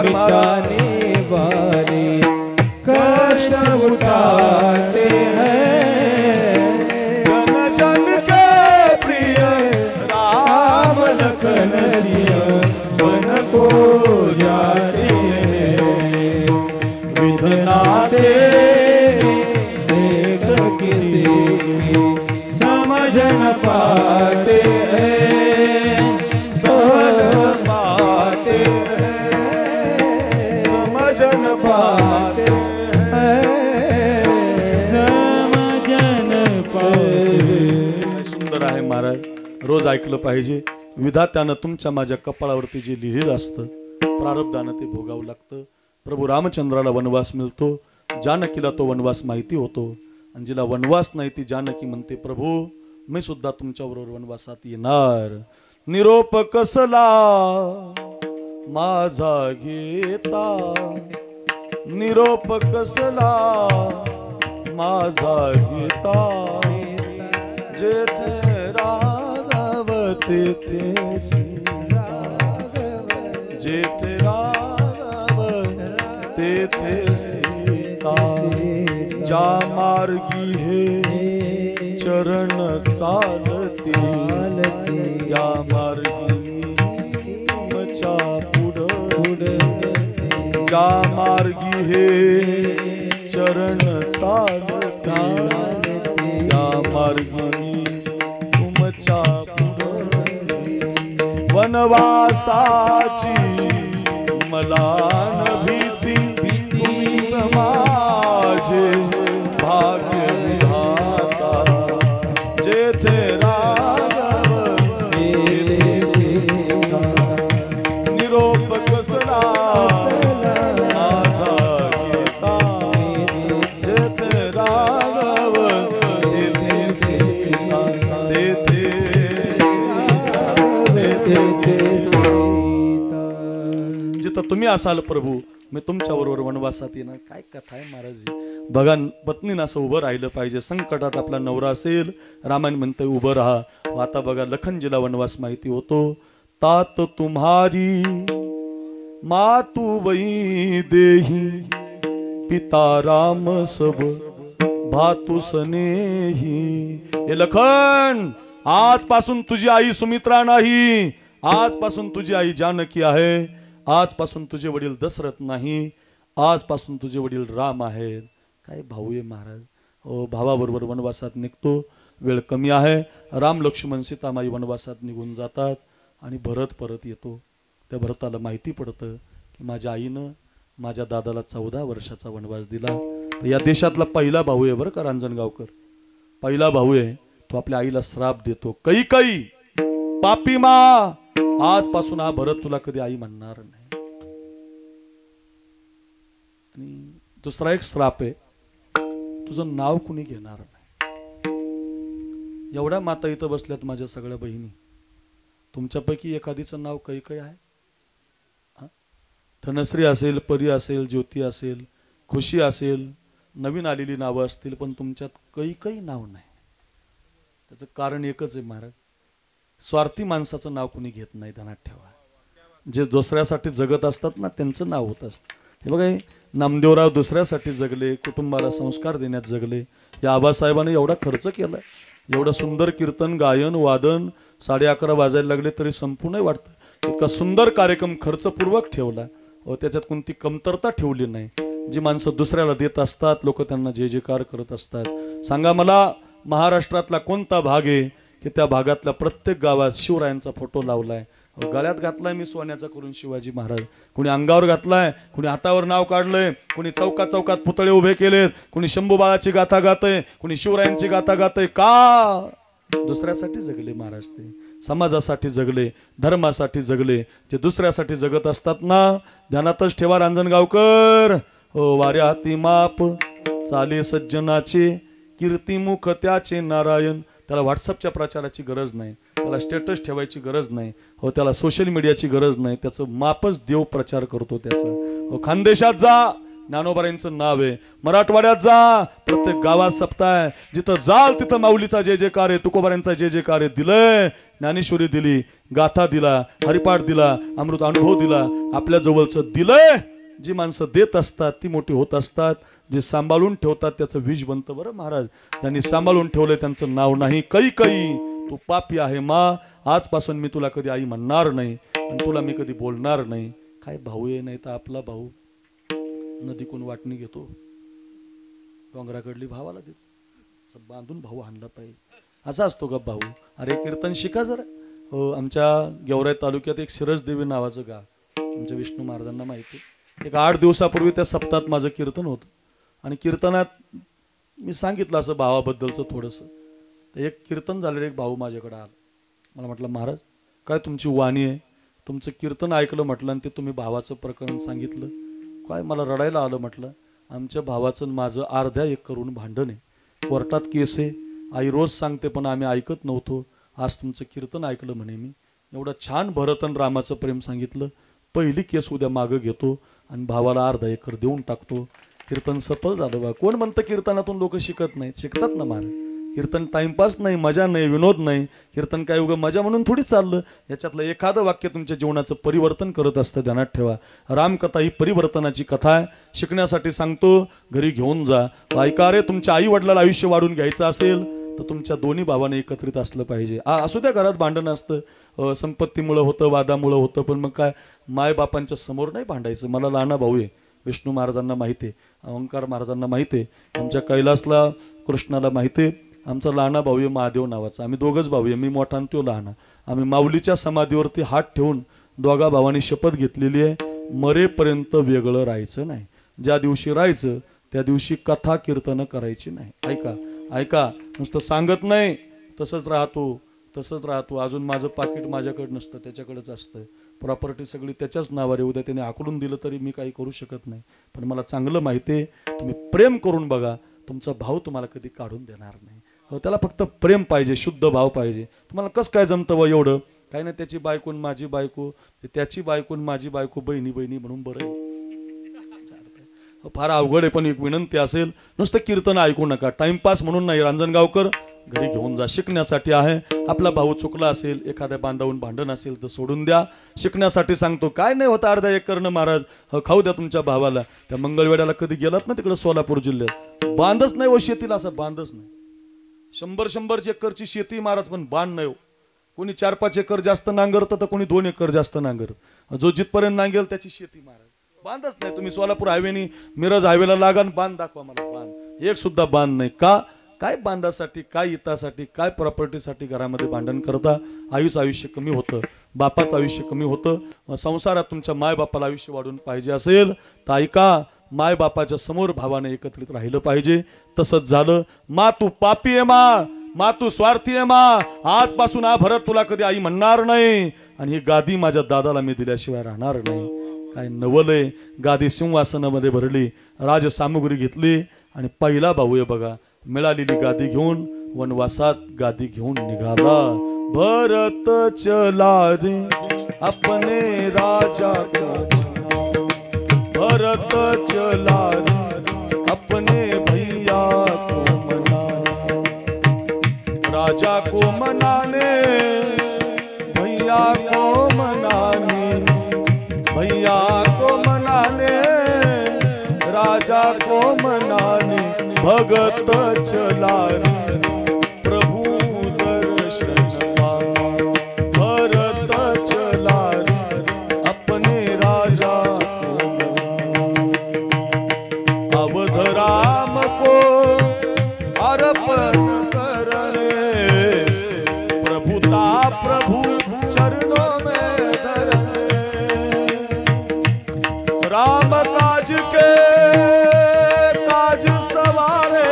S1: मिटाने वाले कष्ट उठाते हैं।
S2: जन जन के प्रिय राम लखन
S1: सिंह मन को जाते हैं।
S2: विधना
S1: देख किसी की समझ न पाते हैं।
S2: समझ न पाते हैं, समझ न पाते हैं,
S1: समझ न पाते।
S2: सुंदर आहे महाराज, रोज ऐकलं पाहिजे. विधात्यानं तुमच्या माझ्या कपाळावरती जे लिहिलेलं असतं प्रारब्धानं ते भोगावं लागतं. प्रभू रामचंद्राला वनवास मिळतो, जानकीला तो वनवास माहिती होतो. आणि जिला वनवास नाही ती जानकी म्हणते प्रभू मी सुद्धा तुमच्याबरोबर वनवासात येणार. निरोप कसला माझा घेता, निरोप कसला माझा घेता. जेथे राघव तेथे सीता, जेथे राघव तेथे सीता. ज्या मार्गी हे चरण चालती, त्या मार्गी तुमच्या पुढं. ज्या मार्गी हे चरण चालती, त्या मार्गी तुमच्या पुढं. वनवासाची मला न भीती, तुम्हीच माझे भाग्य विधाता. जेथे राघव तेथे सीता, निरोप कसला माझा घेता. जेथे राघव तेथे सीता, तेथे जिथं तुम्ही असाल प्रभू मी तुमच्या बरोबर वनवासात येणार. काय कथा आहे महाराज. बघा पत्नीनं असं उभं राहिलं पाहिजे. संकटात आपला नवरा असेल, रामायण म्हणतंय उभं राहा. आता बघा लखनजीला वनवास माहिती होतो. तात तुम्हारी मातु वही देही, पिता राम सब भातु स्नेही. हे लखन आजपासून तुझी आई सुमित्रा नाही, आजपासून तुझी आई जानकी आहे. आजपासून तुझे वडील दशरथ नाही, आजपासून तुझे वडील राम आहेत. काय भाऊ आहे महाराज. हो भावाबरोबर वनवासात निघतो. वेळ कमी आहे. राम लक्ष्मण सीतामाई वनवासात निघून जातात आणि भरत परत येतो. त्या भरताला माहिती पडतं की माझ्या आईनं माझ्या दादाला 14 वर्षाचा वनवास दिला. तर या देशातला पहिला भाऊ आहे बरं का रांजणगावकर, पहिला भाऊ आहे. तो आपल्या आईला श्राप देतो, कैकई पापी मा, आजपासून हा भरत तुला कधी आई म्हणणार नाही. आणि दुसरा एक श्राप आहे, तुझं नाव कुणी घेणार नाही. एवढ्या माता इथं बसल्यात माझ्या सगळ्या बहिणी, तुमच्यापैकी एखादीचं नाव कैकई आहे? धनश्री असेल, परी असेल, ज्योती असेल, खुशी असेल, नवीन आलेली नावं असतील, पण तुमच्यात कैकई नाव नाही. त्याचं कारण एकच आहे महाराज, स्वार्थी माणसाचं नाव कुणी घेत नाही. ध्यानात ठेवा. जे दुसऱ्यासाठी जगत असतात ना त्यांचं नाव होत असतं. हे बघा नामदेवराव दुसऱ्यासाठी जगले, कुटुंबाला संस्कार देण्यात जगले. या आबासाहेबांनी एवढा खर्च केला, एवढं सुंदर कीर्तन गायन वादन 11:30 वाजायला लागले तरी संपूर्ण वाटतं. इतका सुंदर कार्यक्रम खर्चपूर्वक ठेवला व त्याच्यात कोणती कमतरता ठेवली नाही. जी माणसं दुसऱ्याला देत असतात लोक त्यांना जय जयकार करत असतात. सांगा मला महाराष्ट्रातला कोणता भाग आहे की त्या भागातल्या प्रत्येक गावात शिवरायांचा फोटो लावलाय, गळ्यात घातलाय मी सोन्याचा करून शिवाजी महाराज, कुणी अंगावर घातलाय, कुणी हातावर नाव काढलंय, कुणी चौकात चौकात पुतळे उभे केलेत, कुणी शंभूबाळाची गाथा गातय, कुणी शिवरायांची गाथा गातय. का? दुसऱ्यासाठी जगले महाराज. ते समाजासाठी जगले, धर्मासाठी जगले. जे दुसऱ्यासाठी जगत असतात ना, ध्यानातच ठेवा रांजणगावकर. हो वाऱ्या हाती माप चाले सज्जनाचे, कीर्तिमुख त्याचे नारायण. त्याला व्हॉट्सअपच्या प्रचाराची गरज नाही, त्याला स्टेटस ठेवायची गरज नाही, हो त्याला सोशल मीडियाची गरज नाही. त्याचं मापच देव प्रचार करतो त्याचं. हो खानदेशात जा, ज्ञानोबारांचं नाव आहे. मराठवाड्यात जा, प्रत्येक गावात सप्ताह आहे. जिथं जाल तिथं माऊलीचा जय जयकार आहे, तुकोबारांचा जय जयकार आहे. दिलंय ज्ञानेश्वरी दिली, गाथा दिला, हरिपाठ दिला, अमृत अनुभव दिला, आपल्या जवळचं दिलंय. जी माणसं देत असतात ती मोठी होत असतात. जे सांभाळून ठेवतात त्याचं विष बनतं. बरं महाराज, त्यांनी सांभाळून ठेवलंय त्यांचं नाव नाही कैकई. तू पापी आहे मा, आजपासून मी तुला कधी आई म्हणणार नाही आणि तुला मी कधी बोलणार नाही. काय भाऊ आहे, नाही तर आपला भाऊ नदीकून वाटणी घेतो, डोंगराकडली भावाला देतो, बांधून भाऊ आणला पाहिजे, असा असतो का भाऊ. अरे कीर्तन शिका जरा. हो, आमच्या गेवराई तालुक्यात एक शिरसदेवी नावाचं गाव, आमच्या विष्णू महाराजांना माहिती. एक 8 दिवसापूर्वी त्या सप्ताहात माझं कीर्तन होतं आणि कीर्तनात मी सांगितलं असं भावाबद्दलचं थोडंसं. तर एक कीर्तन झालेलं एक भाऊ माझ्याकडे आला. मला म्हटलं महाराज काय तुमची वाणी आहे, तुमचं कीर्तन ऐकलं म्हटलं आणि ते तुम्ही भावाचं प्रकरण सांगितलं, काय मला रडायला आलं. म्हटलं आमच्या भावाचं माझं अर्ध्या एकरून भांडण आहे, कोर्टात केस आहे, आई रोज सांगते पण आम्ही ऐकत नव्हतो. आज तुमचं कीर्तन ऐकलं म्हणे मी, एवढं छान भरत आणि रामाचं प्रेम सांगितलं. पहिली केस उद्या मागं घेतो आणि भावाला अर्धा एकर देऊन टाकतो. कीर्तन सफल झालं बा. कोण म्हणतं कीर्तनातून लोक शिकत नाहीत? शिकतात ना महाराज. कीर्तन टाइमपास नाही, मजा नाही, विनोद नाही. कीर्तन काय उगा मजा म्हणून थोडी चाललं. याच्यातलं एखादं वाक्य तुमच्या जीवनाचं परिवर्तन करत असतं, ध्यानात ठेवा. रामकथा ही परिवर्तनाची कथा आहे. शिकण्यासाठी सांगतो, घरी घेऊन जा. ऐका रे, तुमच्या आई वडिलाला आयुष्य वाढून घ्यायचं असेल तर तुमच्या दोन्ही भावाने एकत्रित असलं पाहिजे. असू द्या घरात भांडण असतं, संपत्तीमुळं होतं, वादामुळं होतं, पण मग काय मायबापांच्या समोर नाही भांडायचं. मला लहाना भाऊ आहे, विष्णू महाराजांना माहिती आहे, ओंकार महाराजांना माहिती आहे, आमच्या कैलासला कृष्णाला माहिती आहे. आमचा लहाना भाऊ आहे महादेव नावाचा. आम्ही दोघंच भाऊ आहे, मी मोठा आणि तो लहाना. आम्ही माऊलीच्या समाधीवरती हात ठेवून दोघा भावांनी शपथ घेतलेली आहे, मरेपर्यंत वेगळं राहायचं नाही. ज्या दिवशी राहायचं त्या दिवशी कथा कीर्तन करायची नाही. ऐका ऐका, नुसतं सांगत नाही, तसंच राहतो. अजून माझं पाकिट माझ्याकडे नसतं, त्याच्याकडेच असतं. प्रॉपर्टी सगळी त्याच्याच नावावर येऊ द्या, त्याने आकडून दिलं तरी मी काही करू शकत नाही. पण मला चांगलं माहिती आहे, तुम्ही प्रेम करून बघा, तुमचा भाऊ तुम्हाला कधी काढून देणार नाही. हो, त्याला फक्त प्रेम पाहिजे, शुद्ध भाव पाहिजे. तुम्हाला कसं काय जमतं व एवढं? काही नाही, त्याची बायकोन माझी बायको, त्याची बायकोन माझी बायको, बहिणी बहिणी म्हणून बरं आहे. फार अवघड आहे. पण एक विनंती असेल, नुसतं कीर्तन ऐकू नका, टाइमपास म्हणून नाही. रांजणगावकर घरी घेऊन जा, शिकण्यासाठी आहे. आपला भाऊ चुकला असेल, एखाद्या बांधावून भांडण असेल तर सोडून द्या. शिकण्यासाठी सांगतो, काय नाही होतं अर्धा एकरनं महाराज, खाऊ द्या तुमच्या भावाला. त्या मंगळवेड्याला कधी गेलात ना तिकडे सोलापूर जिल्ह्यात, बांधच नाही व शेतीला, असं बांधच नाही. 100 एकरची शेती महाराज, पण बांध नाही. कोणी 4-5 एकर जास्त नांगरतं तर कोणी 2 एकर जास्त नांगरत. जो जिथपर्यंत नांगेल त्याची शेती महाराज, बांधच नाही. तुम्ही सोलापूर हायवेनी मिरज हायवेला लागा, बांध दाखवा मला, बांध एक सुद्धा बांध नाही. का? काय बांधासाठी, काय हितासाठी, काय प्रॉपर्टीसाठी घरामध्ये भांडण करता? आयुष आयुष्य कमी होतं, बापाचं आयुष्य कमी होतं. संसारात तुमच्या मायबापाला आयुष्य वाढून पाहिजे असेल तर ऐका, मायबापाच्या समोर भावाने एकत्रित राहिलं पाहिजे. तसंच झालं. मा तू पापी आहे मा तू स्वार्थी आहे मा, आजपासून हा भरत तुला कधी आई म्हणणार नाही आणि ही गादी माझ्या दादाला मी दिल्याशिवाय राहणार नाही. काय नवलय, गादी सिंहासनामध्ये भरली, राजसामुग्री घेतली आणि पहिला भाऊ आहे बघा, मिळालेली गादी घेऊन वनवासात गादी घेऊन निघाला. भरत चला रे अपने राजा को, भरत चला रे अपने भैया को मना, राजा को मनाने भैया को मनाने, भैया को मनाने राजा को मनाने, भगत चला रे प्रभु दर्शन पाने, भरत चला रे अपने राजा को मनाने, अवध राम को अर्पण करने, प्रभुता प्रभु चरणों में धरने, राम काज के काज सवारे,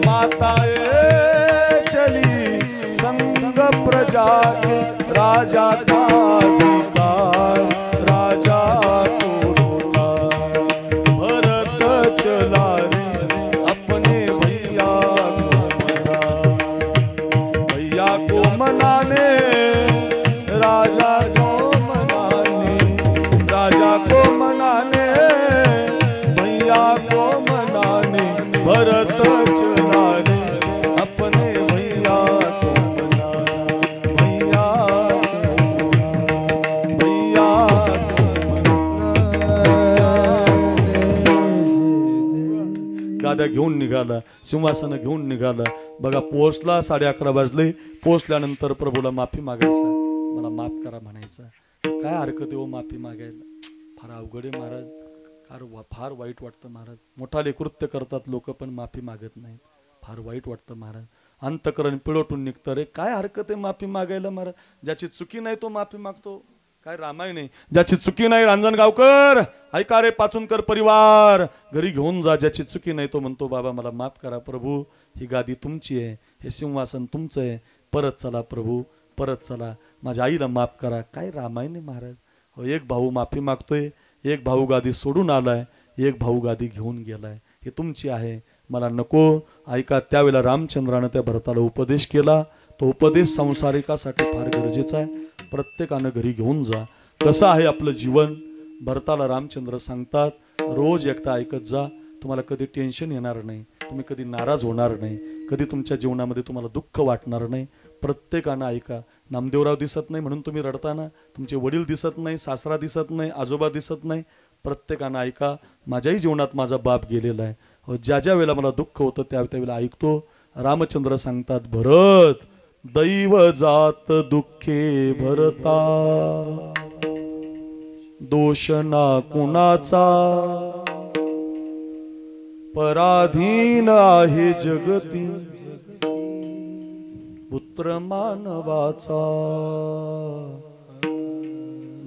S2: माताएं चली संग प्रजा के, राजा का अधिकार राजा को रोका, भरत चला रे अपने भैया को मना, भैया को मनाने राजा को मनाने, राजा को मनाने भैया को मनाने, भरत चला रे अपने भैया को मनाने, गाद्या घेऊन निघाला, सिंहासन घेऊन निघाला. बघा पोहोचला, 11:30 वाजले. पोहोचल्यानंतर प्रभूला माफी मागायचा, मला माफ करा म्हणायचा. काय हरकत आहे हो माफी मागायला? फार अवघड आहे महाराज, फार वाईट वाटतं महाराज. मोठाले कृत्य करतात लोक पण माफी मागत नाहीत, फार वाईट वाटतं महाराज. अंतकरण पिळवटून निघतं. रे काय हरकत आहे माफी मागायला महाराज? ज्याची चुकी नाही तो माफी मागतो. काय रामायण आहे? ज्याची चुकी नाही, रांजणगावकर ऐका रे, पाचूनकर परिवार घरी घेऊन जा. ज्याची चुकी नाही तो म्हणतो बाबा मला माफ करा प्रभू, ही गादी तुमची आहे, हे सिंहासन तुमचं आहे, परत चला प्रभू, परत चला, माझ्या आईला माफ करा. काय रामायण आहे महाराज? हो, एक भाऊ माफी मागतोय, एक भाऊ गादी सोडून आलाय, एक भाऊ गादी घेऊन गेलाय. हे तुमची आहे, मला नको. ऐका, त्यावेळेला रामचंद्रानं त्या भरताला उपदेश केला. तो उपदेश संसारिकासाठी फार गरजेचा आहे. प्रत्येकानं घरी घेऊन जा. कसं आहे आपलं जीवन? भरताला रामचंद्र सांगतात, रोज एकदा ऐकत जा, तुम्हाला कधी टेन्शन येणार नाही, तुम्ही कधी नाराज होणार नाही, कधी तुमच्या जीवनामध्ये तुम्हाला दुःख वाटणार नाही. प्रत्येकानं ऐका. नामदेवराव दिसत नाही म्हणून तुम्ही रडताना, तुमचे वडील दिसत नाही, सासरा दिसत नाही, आजोबा दिसत नाही. प्रत्येकानं ऐका, माझ्याही जीवनात माझा बाप गेलेला आहे. ज्या ज्या वेळेला मला दुःख होतं त्यावेळेला ऐकतो. रामचंद्र सांगतात, भरत दैव जात दुःखे भरता, दोष ना कुणाचा, पराधीन आहे जगती, पुत्र मानवाचा,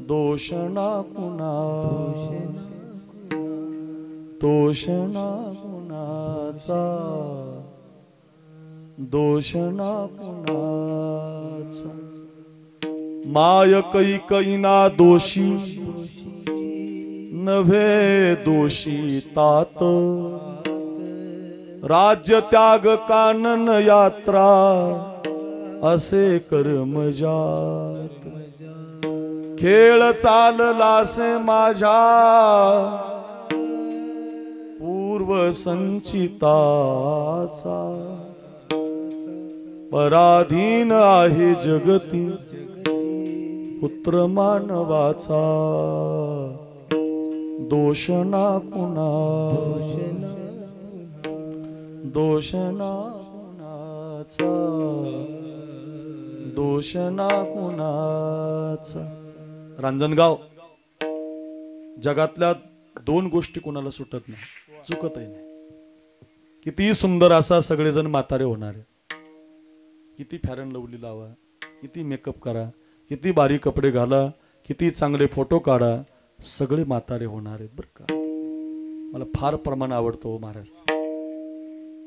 S2: दोष ना कुणाचा, दोष ना कुणाचा, दोष ना कुणाचा. माय कैकईना दोषी, नव्हे दोषी तात, राज्य त्याग कानन यात्रा, असे कर्मजात. खेळ चाललासे माझ्या पूर्व संचिताचा, पराधीन आहे जगती, पुत्र मानवाचा, दोष ना कुणा, दोष ना कुणाचा, दोष ना कुणाचा. रांजणगाव जगातल्या 2 गोष्टी कोणाला सुटत नाही, चुकतही नाही. किती सुंदर असा सगळेजण म्हातारे होणार आहे, किती फॅरन लवली लावा, किती मेकअप करा, किती बारीक कपडे घाला, किती चांगले फोटो काढा, सगळे म्हातारे होणार आहेत बरं का. मला फार प्रमाण आवडतो हो महाराज.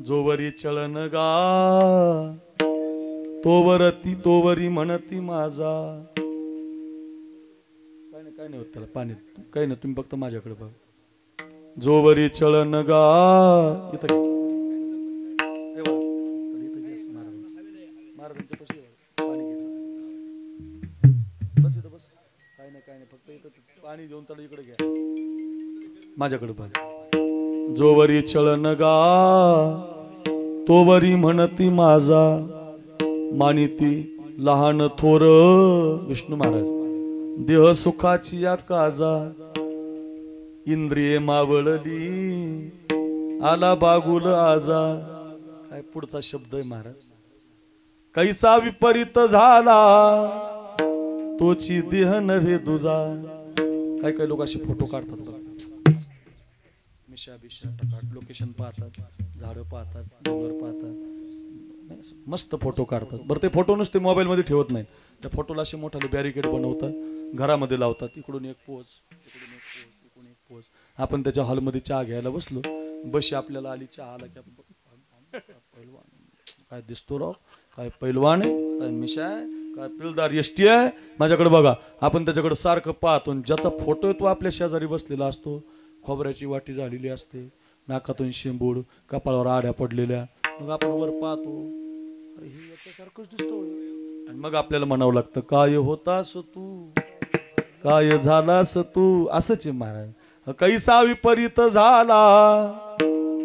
S2: जोवरी चलन गा तोवरती तोवरी म्हणती माझा. काय नाही होत त्याला, पाणी काही नाही, तुम्ही फक्त माझ्याकडे बघा. जोवरी चलन गा, इथं महाराजांच्या पाशी पाणी घ्यायचं, बस इथं बस. काय नाही फक्त इथं पाणी देऊन त्याला इकडे घ्या, माझ्याकडे बघा. जोवरी चलन गा तोवरी म्हणती माझा, मानिती लहान थोर विष्णू महाराज. देह सुखाची या काजा, इंद्रिये मावळली आला बागुल आजा. काय पुढचा शब्द आहे महाराज? कैसा विपरीत झाला तोची देह नव्हे दुजा. काय लोक असे फोटो काढतात बघ, मिशा बिशा टाकाट, लोकेशन पाहतात, झाडं पाहतात, डोंगर पाहतात, मस्त फोटो काढतात. बरं ते फोटो नुसते मोबाईल मध्ये ठेवत नाही, त्या फोटोला असे मोठाले बॅरिकेड बनवतात, घरामध्ये लावतात. इकडून एक पोज, इकडून एक पोज, इकडून एक पोज. आपण त्याच्या हॉलमध्ये चहा घ्यायला बसलो, बशी आपल्याला आली, चहा आला की आपण काय दिसतो राव, काय पैलवान आहे, काय मिशा आहे, काय पिलदार यष्टी आहे, माझ्याकडे बघा. आपण त्याच्याकडे सारखं पाहतो. ज्याचा फोटो आहे तो आपल्या शेजारी बसलेला असतो, खोबऱ्याची वाटी झालेली असते, नाकातून शेंबूड, कपाळावर आड्या पडलेल्या. मग आपण वर पाहतो, अरे हे याच्यासारखंच दिसतो. आणि मग आपल्याला म्हणावं लागतं, काय होतास तू, काय झालास तू. असंच आहे महाराज. कैसा विपरीत झाला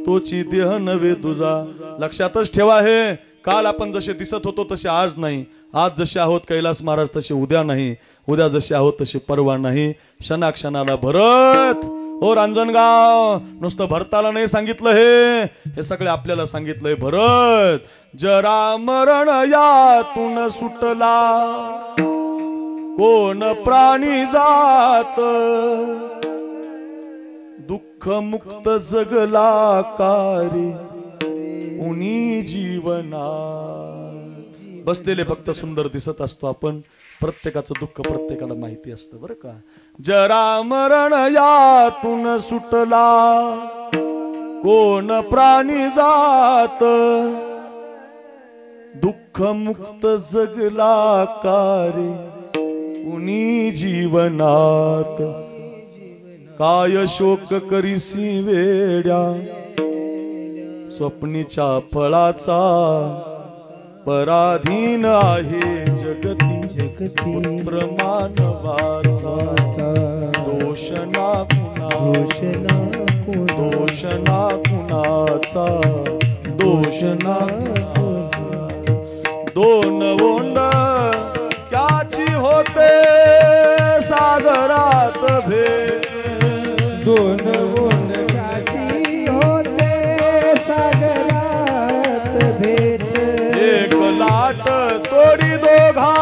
S2: तोची देह नव्हे तुझा. लक्षातच ठेवा, हे काल आपण जसे दिसत होतो तसे आज नाही, आज जसे आहोत कैलास महाराज तसे उद्या नाही, उद्या जसे आहोत तसे परवा नाही. क्षणाक्षणाला भरत हो रांजणगाव, नुसतं भरताला नाही सांगितलं, हे सगळे आपल्याला सांगितलंय. भरत जरा मरण यातून सुटला, कोण प्राणी जात, दुःख मुक्त जगला कारी उनी जीवना. बसलेले फक्त सुंदर दिसत असतो आपण, प्रत्येकाचं दुःख प्रत्येकाला माहिती असतं बरं का. जरा मरण यातून सुटला, कोण प्राणी जात, दुःख मुक्त जगला कारी उनी जीवनात. काय शोक करीसी वेड्या, स्वप्नीच्या फळाचा पराधीन आहे जगती. पुत्र मानवाचा दोष ना कुणाचा, दोष ना कुणाचा, दोष ना कुणाचा. दोन ओंड त्याची होते सागरात भेट,
S1: दोन ओंड त्याची होते सागरात भेट.
S2: एक लाट तोडी दोघा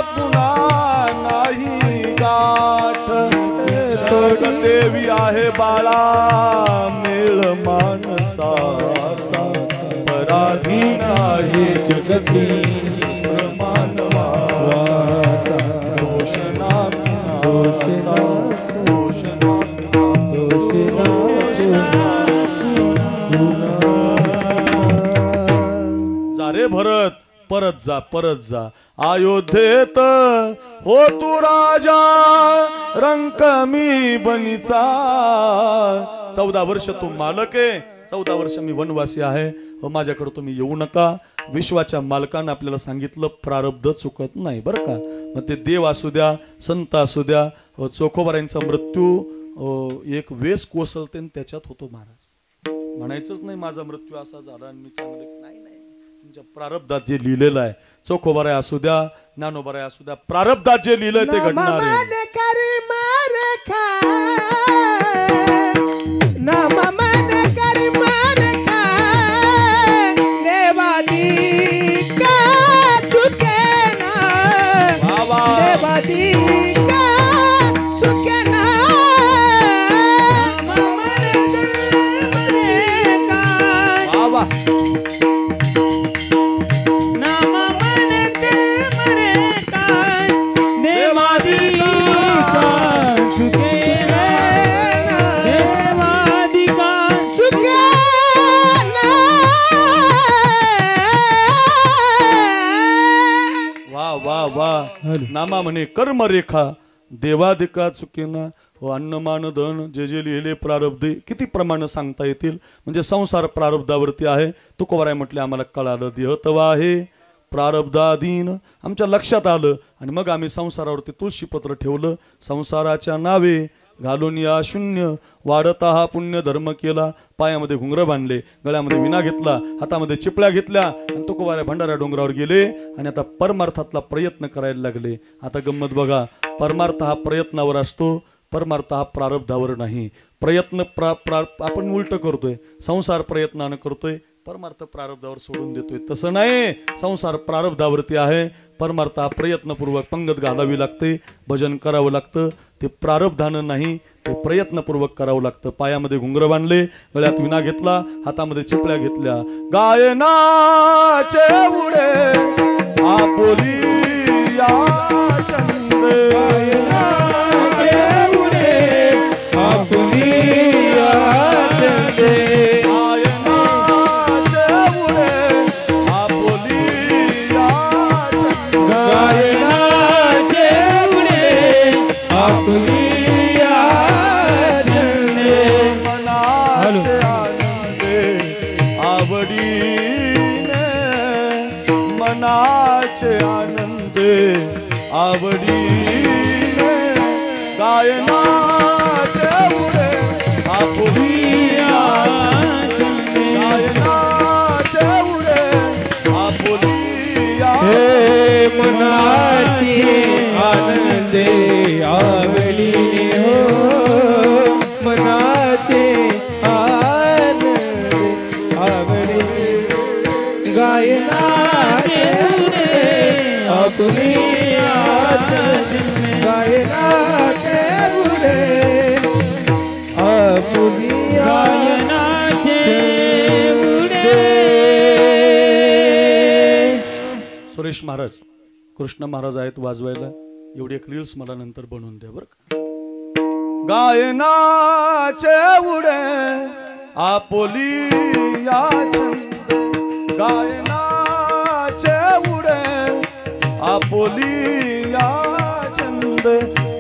S2: पुन्हा नाही गाठ. शरद देवी आहे बाळा मेळ माणसाचा, पराधीन आहे जगती मानवाचा. दोष ना कुणाचा, दोष ना जा रे भरत, परत जा, परत जा. अयोध्येत हो तू राजा, रंक मी बनीचा. 14 वर्ष तू मालक आहे, 14 वर्ष मी वनवासी आहे. माझ्याकडे तुम्ही येऊ नका. विश्वाच्या मालकानं आपल्याला सांगितलं प्रारब्ध चुकत नाही बरं का. मग ते देव असू द्या, संत असू द्या, चोखोबारांचा मृत्यू एक वेस कोसळते आणि त्याच्यात होतो महाराज. म्हणायचंच नाही माझा मृत्यू असा झाला आणि मी चांगले, नाही नाही. तुमच्या प्रारब्धात जे लिहिलेलं आहे, चोखोबाराय असू द्या, ज्ञानोबाराय असू द्या, प्रारब्धात जे लिहिलंय ते घडणार आहे. नामा म्हणे कर्म रेखा देवादिका चुकेना. हो अन्नमान धन जे जे लिहिले प्रारब्धे किती प्रमाण सांगता येतील. म्हणजे संसार प्रारब्धावरती आहे. तुकोबाराय म्हटले आम्हाला कळालं देहतवा आहे प्रारब्धाधीन, आमच्या लक्षात आलं. आणि मग आम्ही संसारावरती तुळशीपत्र ठेवलं. संसाराच्या नावे घालून या शून्य वाढता हा पुण्य धर्म केला. पायामध्ये घुंगरं बांधले, गळ्यामध्ये विना घेतला, हातामध्ये चिपळ्या घेतल्या आणि तुकोबाराय भंडारा डोंगरावर गेले आणि आता परमार्थातला प्रयत्न करायला लागले. आता गंमत बघा, परमार्थ हा प्रयत्नावर असतो, परमार्थ हा प्रारब्धावर नाही. प्रयत्न आपण उलट करतोय, संसार प्रयत्नानं करतोय, परमार्थ प्रारब्धावर सोडून देतोय. तसं नाही, संसार प्रारब्धावरती आहे, परमार्थ हा प्रयत्नपूर्वक पंगत घालावी लागते, भजन करावं लागतं. ते प्रारब्धानं नाही, ते प्रयत्नपूर्वक करावं लागतं. पायामध्ये घुंगरं बांधले, गळ्यात विना घेतला, हातामध्ये चिपळ्या घेतल्या. गायनाचे उडे आपुली या चंदे,
S1: गायनाचे उडे आपुली या चंदे,
S2: मनाचे आनंदे आवडीने गायनाचे उडे आपुलिया, गायनाचे उडे आपुलिया.
S1: मनाचे आनंदे आवडीने हो मना गायनाचे उडे आपुलिया चंदे गायनाचे उडे आपुलिया गायनाचे उडे.
S2: सुरेश महाराज कृष्ण महाराज आहेत वाजवायला, एवढी एक रील्स मला नंतर बनवून द्या बरं का. गायनाचे उडे आपुलिया चंद गायनाचे उडे आपुलिया चंद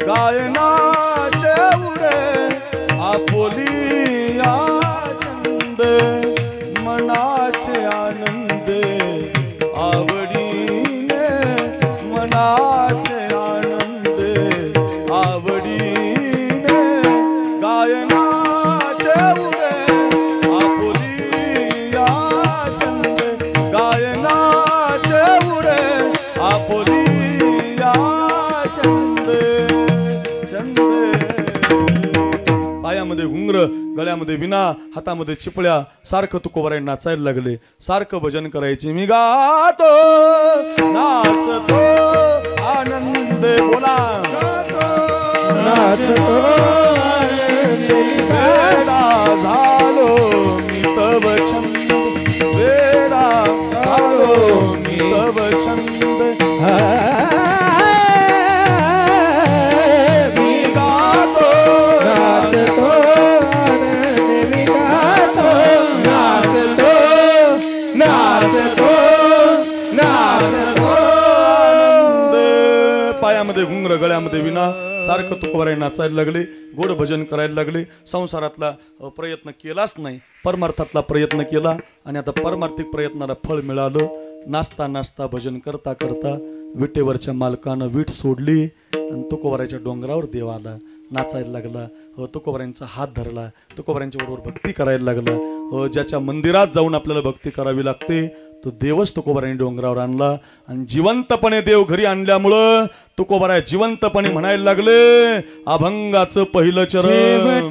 S2: गायनाचे उडे आपुलिया चंद मनाचे आनंदे आवडीने मनाचे आनंदे आवडीने गायनाचे उडे आपुलिया चंद गायनाचे उडे आपुलिया चंद चंद. पायामध्ये घुंगर गळ्यामध्ये विना हातामध्ये चिपळ्या सारखं तुकोबाराय नाचायला लागले, सारखं भजन करायचे. मी गातो नाचतो आनंद बोला
S1: नाचतो
S2: वेडा झालो मी तव छंद वेडा झालो मी तव छंद मी गातो
S1: नाचतो आनंद गातो नाचतो नाचतो नाचतो
S2: आनंद. पायामध्ये घुंगर गळ्यामध्ये विना सारखं तुकोबाराय नाचायला लागले, गोड भजन करायला लागले. संसारातला प्रयत्न केलाच नाही, परमार्थातला प्रयत्न केला आणि आता परमार्थिक प्रयत्नाला फळ मिळालं. नाचता नाचता भजन करता करता विटेवरच्या मालकानं वीट सोडली आणि तुकोबारायच्या डोंगरावर देव आला, नाचायला लागला. तुकोबारायांचा हात धरला, तुकोबारायांच्या बरोबर भक्ती करायला लागला. ज्याच्या मंदिरात जाऊन आपल्याला भक्ती करावी लागते तो देवच तुकोबारायांनी डोंगरावर आणला आणि जिवंतपणे देव घरी आणल्यामुळं तुकोबाराय जिवंतपणे म्हणायला लागले अभंगाचं पहिलं चरण.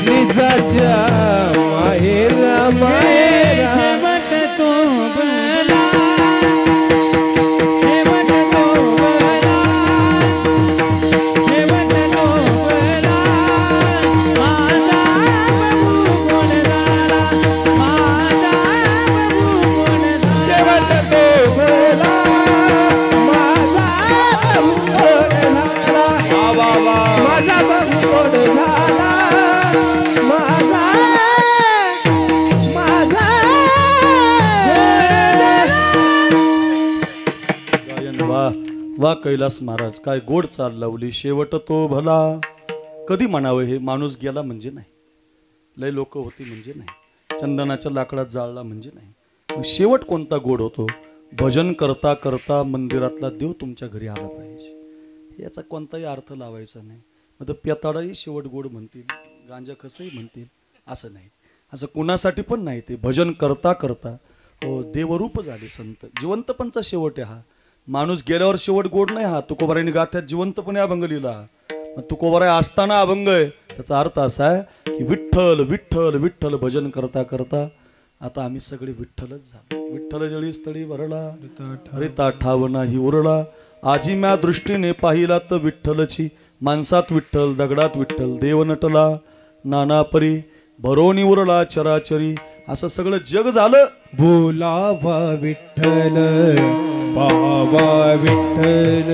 S1: निजाच्या माहेरा माहेरा
S3: शेवट तो भला शेवट तो भला शेवट तो भला माझा बहू कोण झाला माझा बहू कोण झाला
S1: शेवट तो भला माझा बहू कोण झाला माझा बहू कोण झाला माझा
S2: गायन वा वा कैलास महाराज, काय गोड चाल लावली. शेवट तो भला. कधी म्हणावं हे? माणूस गेला म्हणजे नाही, लय लोक होती म्हणजे नाही, चंदनाच्या लाकडात जाळला म्हणजे नाही. मग शेवट कोणता गोड होतो? भजन करता करता मंदिरातला देव तुमच्या घरी आला पाहिजे, याचा कोणताही अर्थ लावायचा नाही. मग तर पेताडाही शेवट गोड म्हणतील, गांजा खसही म्हणतील, असं नाही. असं कुणासाठी पण नाही. ते भजन करता करता देवरूप झाले संत. जिवंतपणचा शेवट आहे हा. माणूस गेल्यावर शेवट गोड नाही हा. तुकोबारायने गाथ्यात जिवंतपणे अभंग लिहिला. मग तुकोबाराय असताना अभंग आहे. त्याचा अर्थ असा आहे की विठ्ठल विठ्ठल विठ्ठल भजन करता करता आता आम्ही सगळे विठ्ठलच झालो. विठ्ठल जळी स्थळी भरला रिता ठाव नाही उरला. आजी म्या दृष्टीने पाहिला तर विठ्ठलची. माणसात विठ्ठल दगडात विठ्ठल देव नटला. नाना परी भरोनी उरला चराचरी. असं सगळं जग झालं.
S1: बोलावा विठ्ठल बाबा विठ्ठल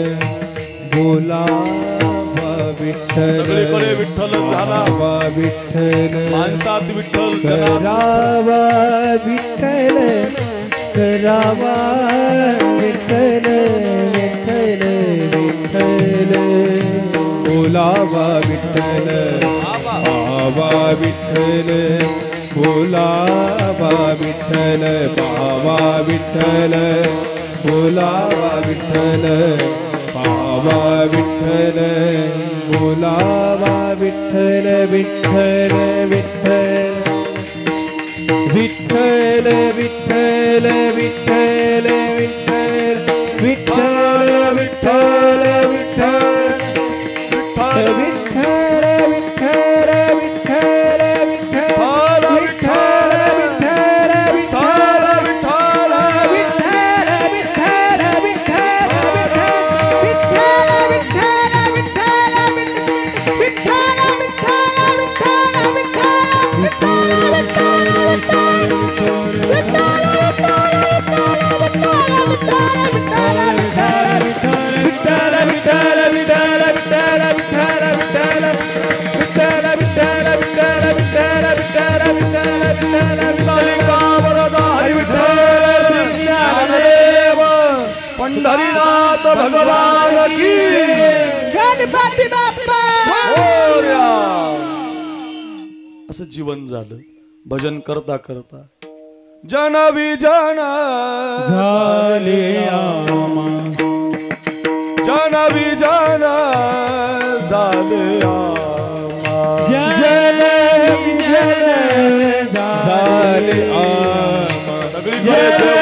S1: बोलावा विठ्ठल
S2: सगळीकडे विठ्ठल झाला.
S1: बाबा विठ्ठल
S2: माणसात विठ्ठल जगात
S1: करावा विठ्ठल करावा विठ्ठल विठ्ठल विठ्ठल बोलावा विठ्ठल बाबा विठ्ठल बोलावा विठ्ठल बाबा विठ्ठल बोलावा विठ्ठल बाबा विठ्ठल बोलावा विठ्ठल विठ्ठल विठ्ठल विठ्ठल विठ्ठल विठ्ठल विठ्ठल विठ्ठल विठ्ठल विठ्ठल विठ्ठल विठ्ठल
S2: पंढरीनाथ भगवान की
S1: गणपती बाप्पा
S2: मोरया. असं जीवन झालं भजन करता करता. जन विजन
S3: झाले आमा
S2: जन विजन झाले आमा.
S3: जन विजन झाले आमा
S2: सगळीकडे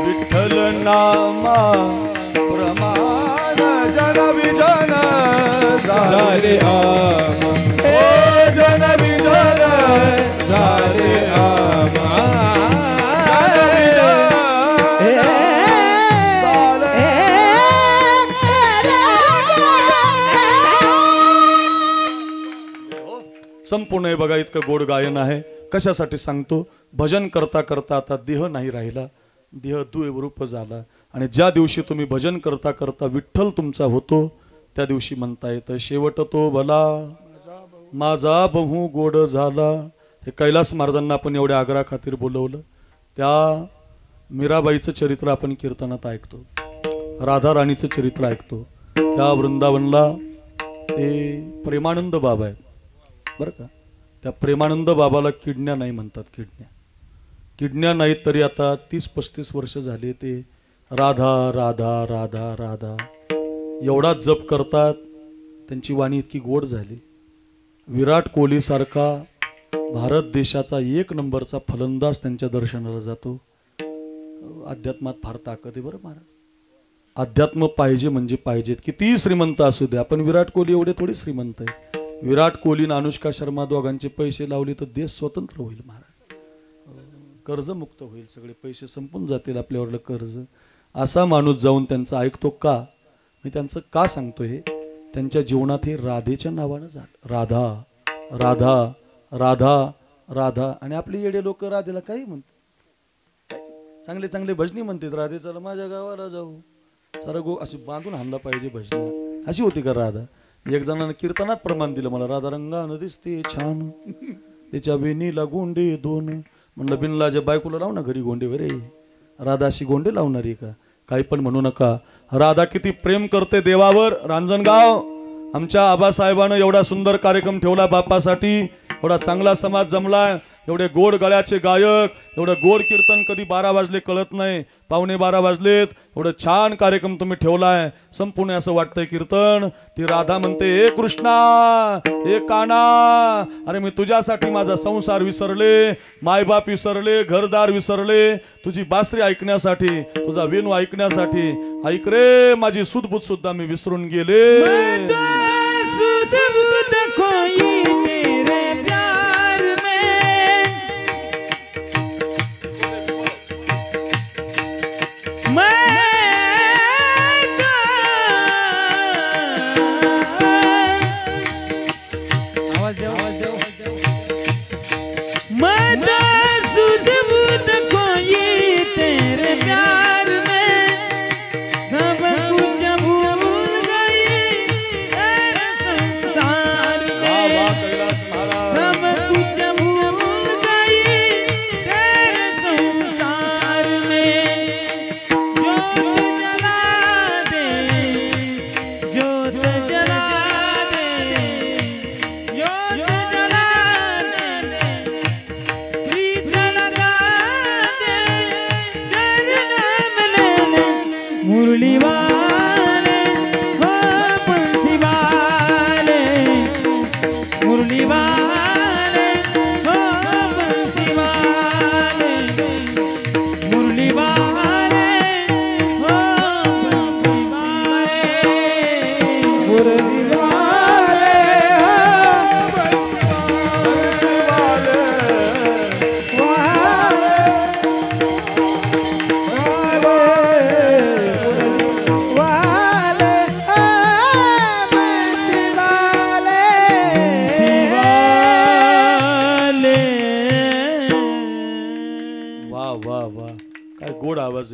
S2: विठ्ठल नामा प्रमाण जन विजन झाले आमा. ओ जन विजन झाले आमा. संपूर्ण हे बघा इतकं गोड गायन आहे. कशासाठी सांगतो? भजन करता करता आता देह नाही राहिला, देह द्वैरूप झाला. आणि ज्या दिवशी तुम्ही भजन करता करता विठ्ठल तुमचा होतो त्या दिवशी म्हणता येतं शेवट तो भला माझा बहु गोड झाला. हे कैलास महाराजांना आपण एवढ्या आग्रहा खातीर बोलवलं. त्या मीराबाईचं चरित्र आपण कीर्तनात ऐकतो, राधा राणीचं चरित्र ऐकतो. त्या वृंदावनला ते प्रेमानंद बाबा आहेत बरं का. त्या प्रेमानंद बाबाला किडण्या नाही म्हणतात. किडण्या नाहीत तरी आता 30-35 वर्ष झाले ते राधा राधा राधा राधा एवढा जप करतात. त्यांची वाणी इतकी गोड झाली. विराट कोहली सारखा भारत देशाचा 1 नंबरचा फलंदाज त्यांच्या दर्शनाला जातो. अध्यात्मात फार ताकद आहे बरं महाराज. अध्यात्म पाहिजे म्हणजे पाहिजेत, कितीही श्रीमंत असू द्या. पण विराट कोहली एवढे थोडी श्रीमंत आहे. विराट कोहली आणि अनुष्का शर्मा दोघांचे पैसे लावले तर देश स्वतंत्र होईल महाराज, कर्जमुक्त होईल, सगळे पैसे संपून जातील आपल्यावरलं कर्ज. असा माणूस जाऊन त्यांचं ऐकतो का? मी त्यांचं का सांगतो हे? त्यांच्या जीवनात हे राधेच्या नावानं झालं. राधा राधा राधा राधा. आणि आपले येडे लोक राधेला काही म्हणतात, चांगले चांगले भजनी म्हणतात, राधे चला माझ्या गावाला जाऊ, सारा गो अशी बांधून हाणला पाहिजे भजनी. अशी होती का राधा? एक जणांना कीर्तनात प्रमाण दिलं मला, राधा रंगानं दिसते छान, तिच्या वेणीला गोंडे दोन. म्हणलं बिनलाच्या बायकोला लाव ना घरी गोंडे वरे, राधा अशी गोंडे लावणारी का? काही पण म्हणू नका. राधा किती प्रेम करते देवावर. रांजणगाव आमच्या आबासाहेबानं एवढा सुंदर कार्यक्रम ठेवला बाप्पासाठी, एवढा चांगला समाज जमलाय, एवढे गोड गळ्याचे गायक, एवढं गोड कीर्तन कधी 12 वाजले कळत नाही, 11:15 वाजलेत, एवढं छान कार्यक्रम तुम्ही ठेवलाय. संपूर्ण असं वाटतंय कीर्तन. ती राधा म्हणते, ए कृष्णा, ए काना, अरे मी तुझ्यासाठी माझा संसार विसरले, मायबाप विसरले, घरदार विसरले, तुझी बासरी ऐकण्यासाठी, तुझा वेणू ऐकण्यासाठी. ऐक रे माझी सुदबुद सुद्धा मी विसरून गेले.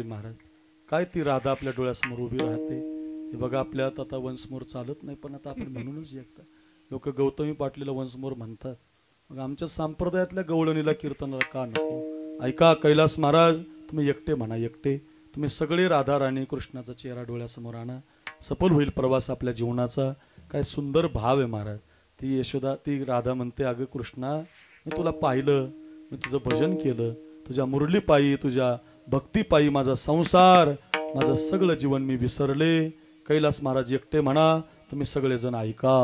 S2: महाराज काय ती राधा आपल्या डोळ्यासमोर उभी राहते. हे बघा आपल्यात आता वंशमोर चालत नाही, पण आता आपण म्हणूनच एकता लोक गौतमी पाटलीला वंशमोर म्हणतात. मग आमच्या संप्रदायातल्या गवळणीला कीर्तनाला का नको? ऐका कैलास महाराज, तुम्ही एकटे म्हणा, एकटे तुम्ही सगळे राधा राणी कृष्णाचा चेहरा डोळ्यासमोर आणा, सफल होईल प्रवास आपल्या जीवनाचा. काय सुंदर भाव आहे महाराज. ती यशोदा, ती राधा म्हणते, अगं कृष्णा, मी तुला पाहिलं, मी तुझं भजन केलं, तुझ्या मुरली पायी, तुझ्या भक्ती पायी माझा संसार, माझं सगळं जीवन मी विसरले. कैलास महाराज एकटे म्हणा, तुम्ही सगळेजण ऐका.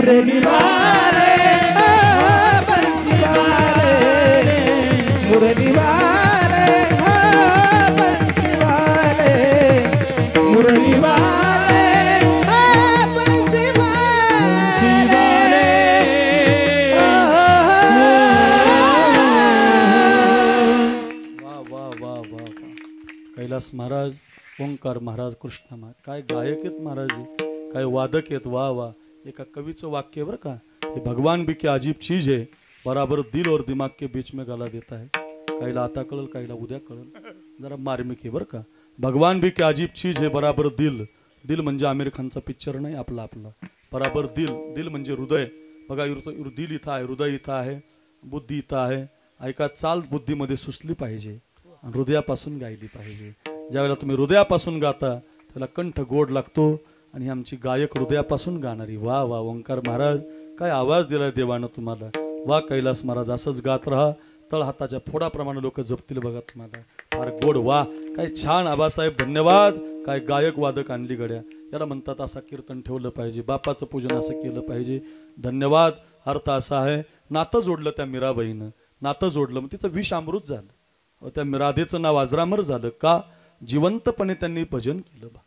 S1: मुरली वाले बंसी वाले मुरली वाले बंसी वाले मुरली वाले बंसी
S2: वा वा वा वा वा. कैलास महाराज, ओंकार महाराज, कृष्ण महाराज, काय गायक आहेत महाराज, काय वादक आहेत. वा वा. एका कवीचं वाक्य बरं का, हे भगवान भी क्या अजीब चीज है, बराबर दिल और दिमाग के बीच में गला देता है. काहीला आता कळल, काहीला उद्या कळल, जरा मार्मिक आहे बरं का. भगवान भी क्या अजीब चीज है, बराबर दिल. दिल म्हणजे आमिर खानचा पिक्चर नाही, आपला आपला. बराबर दिल. दिल म्हणजे हृदय. बघा, दिल इथं आहे, हृदय इथं आहे, बुद्धी इथं आहे. ऐका, चाल बुद्धीमध्ये सुचली पाहिजे आणि हृदयापासून गायली पाहिजे. ज्यावेळेला तुम्ही हृदयापासून गाता त्याला कंठ गोड लागतो. आणि ही आमची गायक हृदयापासून गाणारी. वा वा. ओंकार महाराज, काय आवाज दिलाय देवानं तुम्हाला. वा कैलास महाराज, असंच गात राहा. तळ हाताच्या फोडाप्रमाणे लोक जपतील बघा तुम्हाला. फार गोड. वा, काय छान आबासाहेब, धन्यवाद. काय गायक वादक आणली गड्या. याला म्हणतात असं कीर्तन ठेवलं पाहिजे, बापाचं पूजन असं केलं पाहिजे. धन्यवाद. अर्थ असा आहे, नातं जोडलं त्या मीराबाईनं, नातं जोडलं, मग तिचं विष अमृत झालं. त्या राधेचं नाव अजरामर झालं का, जिवंतपणे त्यांनी भजन केलं. बा,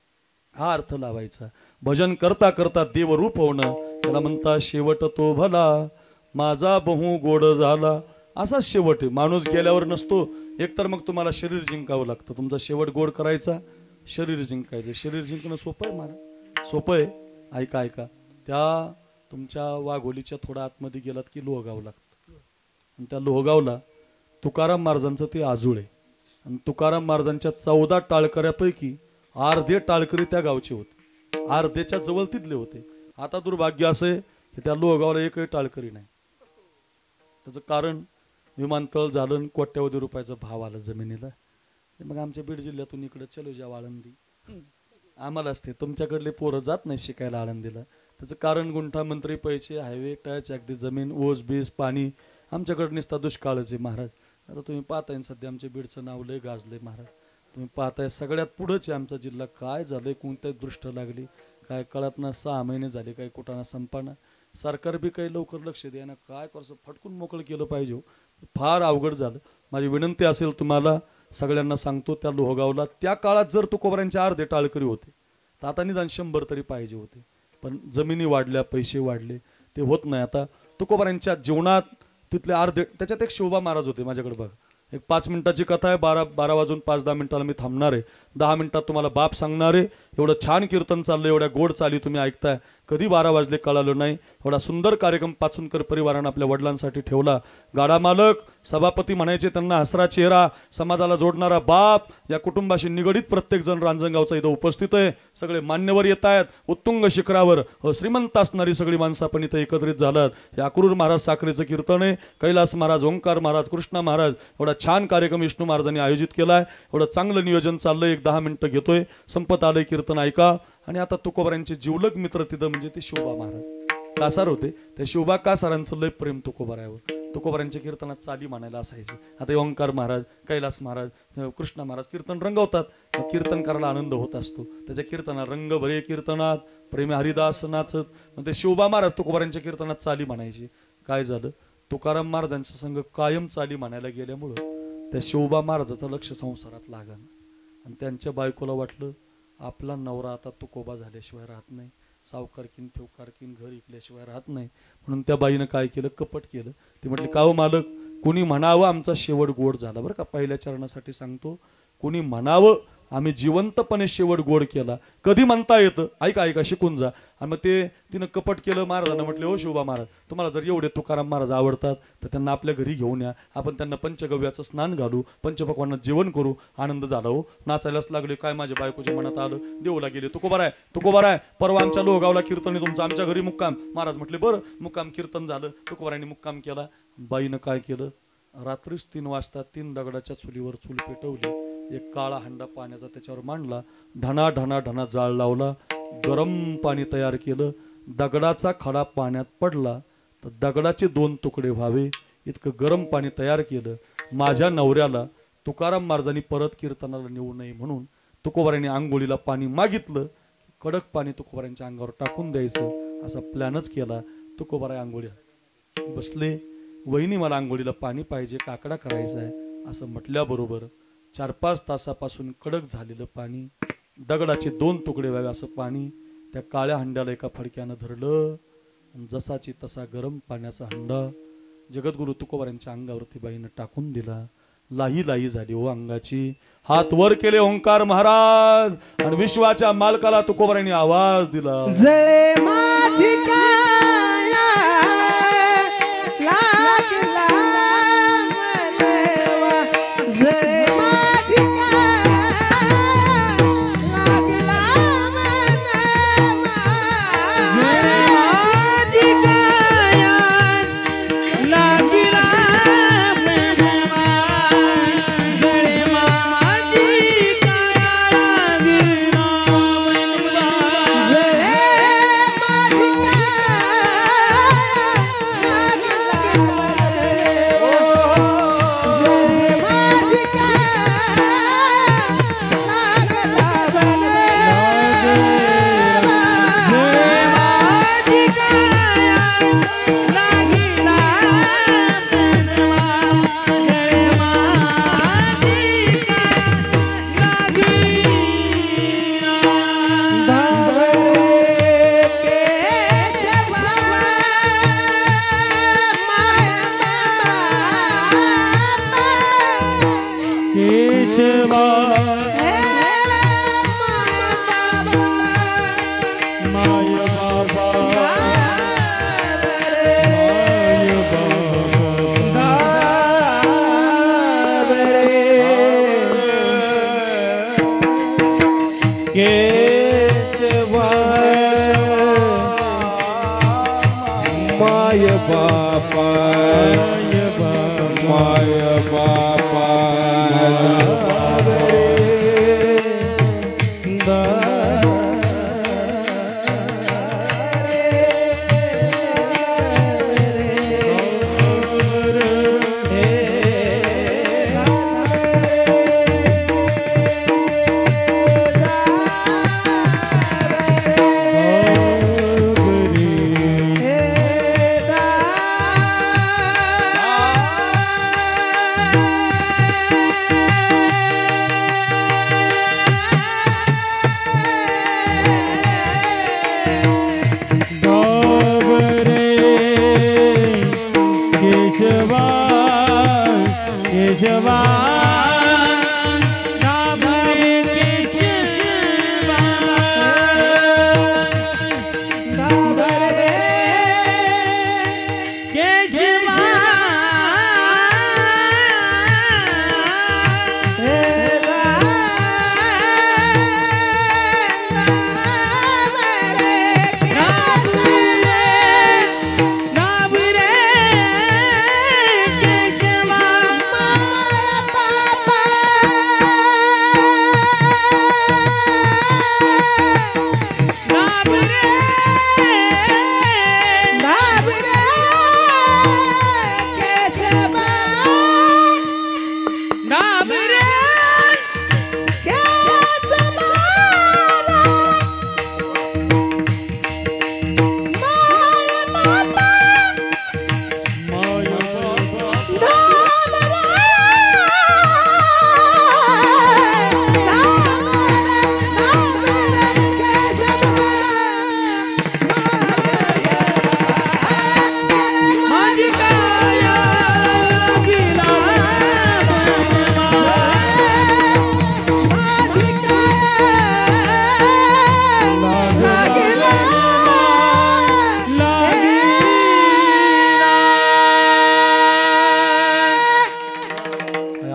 S2: हा अर्थ लावायचा. भजन करता करता देवरूप होणं, त्याला म्हणता शेवट तो भला माझा बहु गोड झाला. असाच शेवट आहे. माणूस गेल्यावर नसतो. एकतर मग तुम्हाला शरीर जिंकावं लागतं. तुमचा शेवट गोड करायचा, शरीर जिंकायचं. शरीर जिंकणं सोपं आहे महाराज, सोपं आहे. ऐका ऐका, त्या तुमच्या वाघोलीच्या थोडा आतमध्ये गेलात की लोहगाव लागतं. आणि त्या लोहगावला तुकाराम महाराजांचं ते आजूळ आहे. आणि तुकाराम महाराजांच्या 14 टाळकऱ्यापैकी अर्धे टाळकरी त्या गावचे होते, अर्धेच्या जवळ तिथले होते. आता दुर्भाग्य असं आहे की त्या लोहगावला एकही टाळकरी नाही. त्याचं कारण, विमानतळ झालं आणि कोट्यावधी रुपयाचा भाव आला जमिनीला. मग आमच्या बीड जिल्ह्यातून इकडे चलो जा आळंदी, आम्हाला असते. तुमच्याकडले पोरं जात नाही शिकायला आळंदीला. त्याचं कारण गुंठा मंत्री, पैसे, हायवे टच, अगदी जमीन, ओस बीस, पाणी. आमच्याकडे नुसता दुष्काळच आहे महाराज. आता तुम्ही पाहताय सध्या आमच्या बीडचं नाव लय गाजलंय महाराज. तुम्ही पाहताय सगळ्यात पुढंच आहे आमचा जिल्हा. काय झालंय, कोणत्या दृष्ट लागली काय कळत ना. 6 महिने झाले, काही कुठाना संपाना. सरकार बी काही लवकर लक्ष द्या ना. काय कसं फटकून मोकळं केलं पाहिजे. फार अवघड झालं. माझी विनंती असेल तुम्हाला सगळ्यांना सांगतो, त्या लोहगावला त्या काळात जर तुकोबारांचे अर्धे टाळकरी होते तर आता निदान 100 तरी पाहिजे होते. पण जमिनी वाढल्या, पैसे वाढले, ते होत नाही. आता तुकोबारांच्या जीवनात तिथले अर्धे, त्याच्यात एक शोभा महाराज होते माझ्याकडे बघा. एक 5 मिनिटाची कथा आहे. 12 वाजून 5-10 मिनिटाला मी थांबणार आहे. 10 मिनिटात तुम्हाला बाप सांगणार आहे. एवढं छान कीर्तन चाललं, एवढ्या गोड चाली तुम्ही ऐकताय. कधी 12 वाजले कळालं नाही. एवढा सुंदर कार्यक्रम पाचुनकर परिवारानं आपल्या वडिलांसाठी ठेवला. गाडा मालक, सभापती म्हणायचे त्यांना, हसरा चेहरा, समाजाला जोडणारा बाप. या कुटुंबाशी निगडीत प्रत्येक जण रांजणगावचा इथं उपस्थित आहे. सगळे मान्यवर येत आहेत. उत्तुंग शिखरावर श्रीमंत असणारी सगळी माणसं आपण इथं एकत्रित झालात. हे अक्रूर महाराज साखरेचं कीर्तन आहे. कैलास महाराज, ओंकार महाराज, कृष्ण महाराज, एवढा छान कार्यक्रम विष्णू महाराजांनी आयोजित केलाय. एवढं चांगलं नियोजन चाललंय. एक 10 मिनिटं घेतोय, संपत आलंय कीर्तन, ऐका. आणि आता तुकोबारांचे जिवलग मित्र तिथं म्हणजे ते शिवबा महाराज कासार होते. त्या शिवबा कासारांचं लय प्रेम तुकोबारावर. तुकोबारांच्या कीर्तनात चाली म्हणायला असायची. आता ओंकार महाराज, कैलास महाराज, कृष्ण महाराज कीर्तन रंगवतात. मग कीर्तन करायला आनंद होत असतो. त्याच्या कीर्तनात रंग भरे कीर्तनात प्रेमी हरिदास नाचत. मग ते शिवबा महाराज तुकोबारांच्या कीर्तनात चाली म्हणायची. काय झालं, तुकाराम महाराजांच्या संग कायम चाली म्हणायला गेल्यामुळं त्या शिवबा महाराजाचं लक्ष संसारात लागलं. आणि त्यांच्या बायकोला वाटलं आपला नवरा आता तुकोबा झाल्याशिवाय राहत नाही, सावकारकीन ठेवकारकीन घर इकल्याशिवाय राहत नाही. म्हणून त्या बाईनं काय केलं, कपट केलं. ती म्हटली, का हो मालक, कुणी म्हणावं आमचा शेवट गोड झाला. बरं का, पहिल्या चरणासाठी सांगतो, कुणी म्हणावं आम्ही जिवंतपणे शेवट गोड केला. कधी म्हणता येतं, ऐका ऐका, शिकून जा. आणि मग ते तिनं कपट केलं. महाराजांना म्हटले, हो शिवबा महाराज, तुम्हाला जर एवढे तुकाराम महाराज आवडतात तर त्यांना आपल्या घरी घेऊन या. आपण त्यांना पंचगव्याचं स्नान घालू, पंचपक्वांना जेवण करू. आनंद झाला हो, नाचायलाच लागले. काय माझ्या बायकोच्या मनात आलं, देऊला गेले. तुकोबार आहे, तुकोबार आहे, परवा आमच्या लोहगावला कीर्तन आहे तुमचं, आमच्या घरी मुक्काम. महाराज म्हटले, बरं मुक्काम. कीर्तन झालं, तुकोबारांनी मुक्काम केला. बाईनं काय केलं, रात्रीच 3 वाजता 3 दगडाच्या चुलीवर चूल पेटवली. एक काळा हंडा पाण्याचा त्याच्यावर मांडला. ढणा ढणा ढणा जाळ लावला. गरम पाणी तयार केलं. दगडाचा खडा पाण्यात पडला तर दगडाचे 2 तुकडे व्हावे इतकं गरम पाणी तयार केलं. माझ्या नवऱ्याला तुकाराम महाराजांनी परत कीर्तनाला नेऊ नये म्हणून तुकोबारांनी आंघोळीला पाणी मागितलं. कडक पाणी तुकोबारांच्या अंगावर टाकून द्यायचं असा प्लॅनच केला. तुकोबाराय आंघोळ्या बसले. वहिनी मला आंघोळीला पाणी पाहिजे, काकडा करायचा आहे असं म्हटल्याबरोबर 4-5 तासापासून कडक झालेलं पाणी, दगडाचे 2 तुकडे व्हावे असं पाणी त्या काळ्या हंड्याला एका फडक्यानं धरलं. जसाची तसा गरम पाण्याचा हंडा जगद्गुरु तुकोबारांच्या अंगावरती बाईनं टाकून दिला. लाही लाही झाली हो अंगाची. हात वर केले ओंकार महाराज आणि विश्वाच्या मालकाला तुकोबारांनी आवाज दिला.
S1: जळे माझी काया लागला मलेवा, जळे माझी काया लागला मलेवा,
S3: जळे माझी काया लागला मलेवा, जळे माझी काया केशवा माय बाबा माय बाबा केशवा माय बाबा माय बाबा केशवा केशवा नाभरे केशवा नाभरे केशवा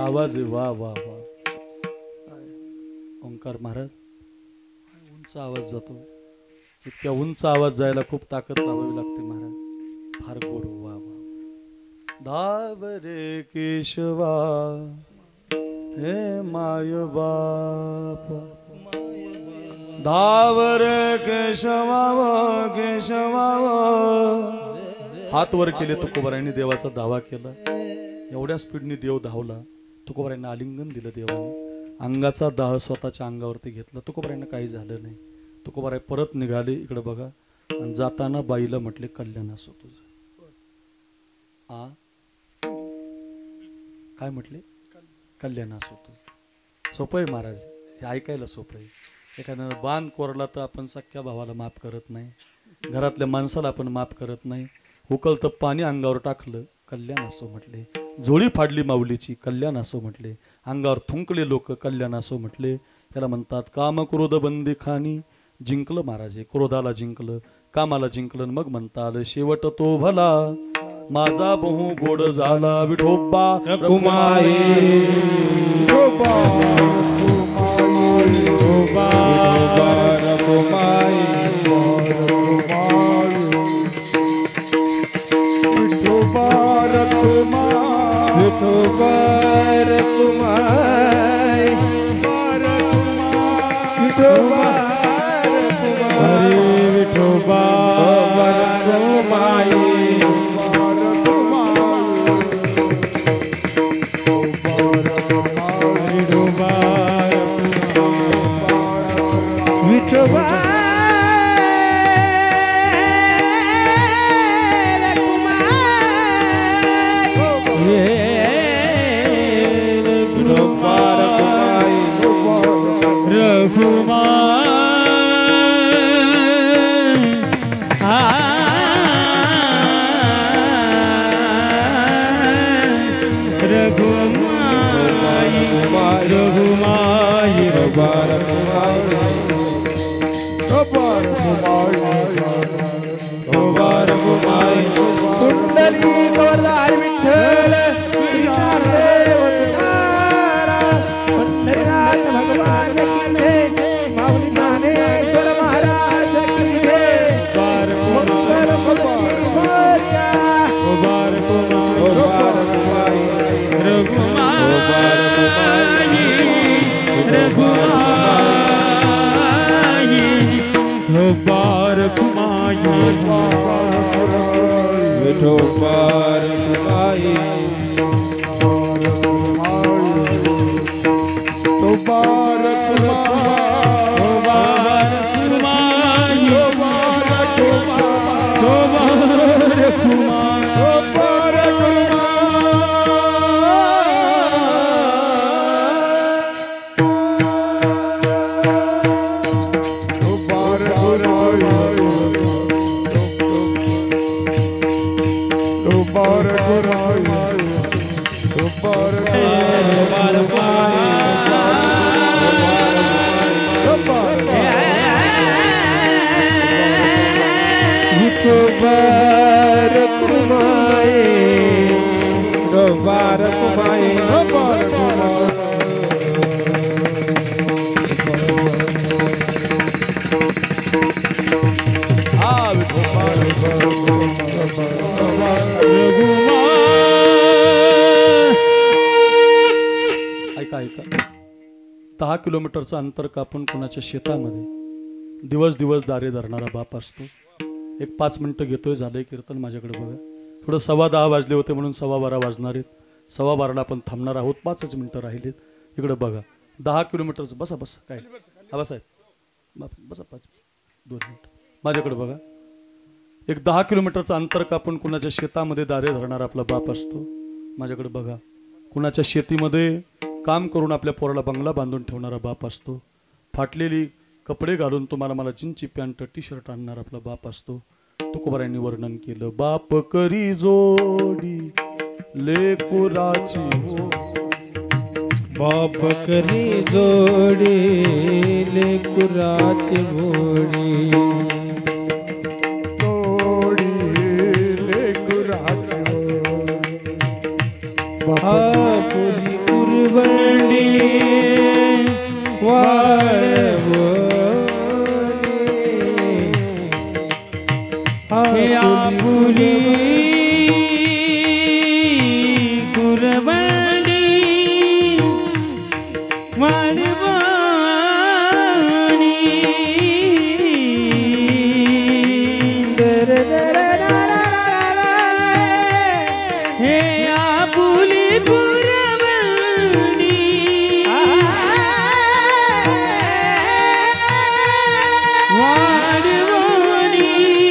S2: आवाज आहे वा वा वा. ओंकार महाराज उंच आवाज जातो. इतक्या उंच आवाज जायला खूप ताकद लावावी लागते महाराज. फार गोड वा वा. धावरे केशवा हे माय बाप, धावरे केशवा केशवा. हात वर केले तुकोबारायांनी देवाचा दावा केला. एवढ्या स्पीडने देव धावला. तुकोबारायांना आलिंगन दिलं देवाने. अंगाचा दाह स्वतःच्या अंगावरती घेतला. तुकोबारायांना काही झालं नाही. तुकोबाराय परत निघाले. इकडे बघा आणि जाताना बाईला म्हटले कल्याण असो तुझं. आ काय म्हटले? कल्याण असो तुझं. सोपं आहे महाराज, हे ऐकायला सोपं आहे. एखाद्यानं बाण कोरला तर आपण सख्या भावाला माफ करत नाही, घरातल्या माणसाला आपण माफ करत नाही. उकळतं पाणी अंगावर टाकलं कल्याण असो म्हटले, झोळी फाडली माऊलीची कल्याण असो म्हटले, अंगावर थुंकले लोक कल्याण असो म्हटले. त्याला म्हणतात काम क्रोध बंदी खानी. जिंकलं महाराज, क्रोधाला जिंकलं, कामाला जिंकलं, मग म्हणतात शेवट तो भला माझा बहु गोड झाला विठोबा
S3: रखुमाई विठोबा रखुमाई विठोबा रखुमाई विठोबा रखुमाई विठोबा हरे विठोबा रखुमाई
S2: ऐका ऐका 10 किलोमीटरचं अंतर कापून कुणाच्या शेतामध्ये दिवस दिवस दारे धरणारा बाप असतो. एक 5 मिनिटं घेतोय, झालंय कीर्तन. माझ्याकडे बघा, थोडं 10:15 वाजले होते म्हणून 12:15 वाजणार आहेत. 12:15 आपण थांबणार आहोत, 5च मिनिटं राहिलेत. इकडे बघा 10 किलोमीटरचं. बसा बसा, काय आबासाहेब बसा 2 मिनिटं. माझ्याकडे बघा, एक 10 किलोमीटरचं अंतर कापून कुणाच्या शेतामध्ये दारे धरणारा आपला बाप असतो. माझ्याकडे बघा, कुणाच्या शेतीमध्ये काम करून आपल्या पोराला बंगला बांधून ठेवणारा बाप असतो. फाटलेली कपडे घालून तुम्हाला मला जीन्सची पॅन्ट टी शर्ट आणणारा आपला बाप असतो. तुकोबारायांनी वर्णन केलं, बाप करी जोडी लेकुराची हो,
S3: बाप करी जोडी लेकुराची भोडी, जोडी लेकुराची बापुरी कुरबंडी वाळवणी, आपुली कुरबंडी वाळवणी, हे आपुली कुरबंडी वाळवणी.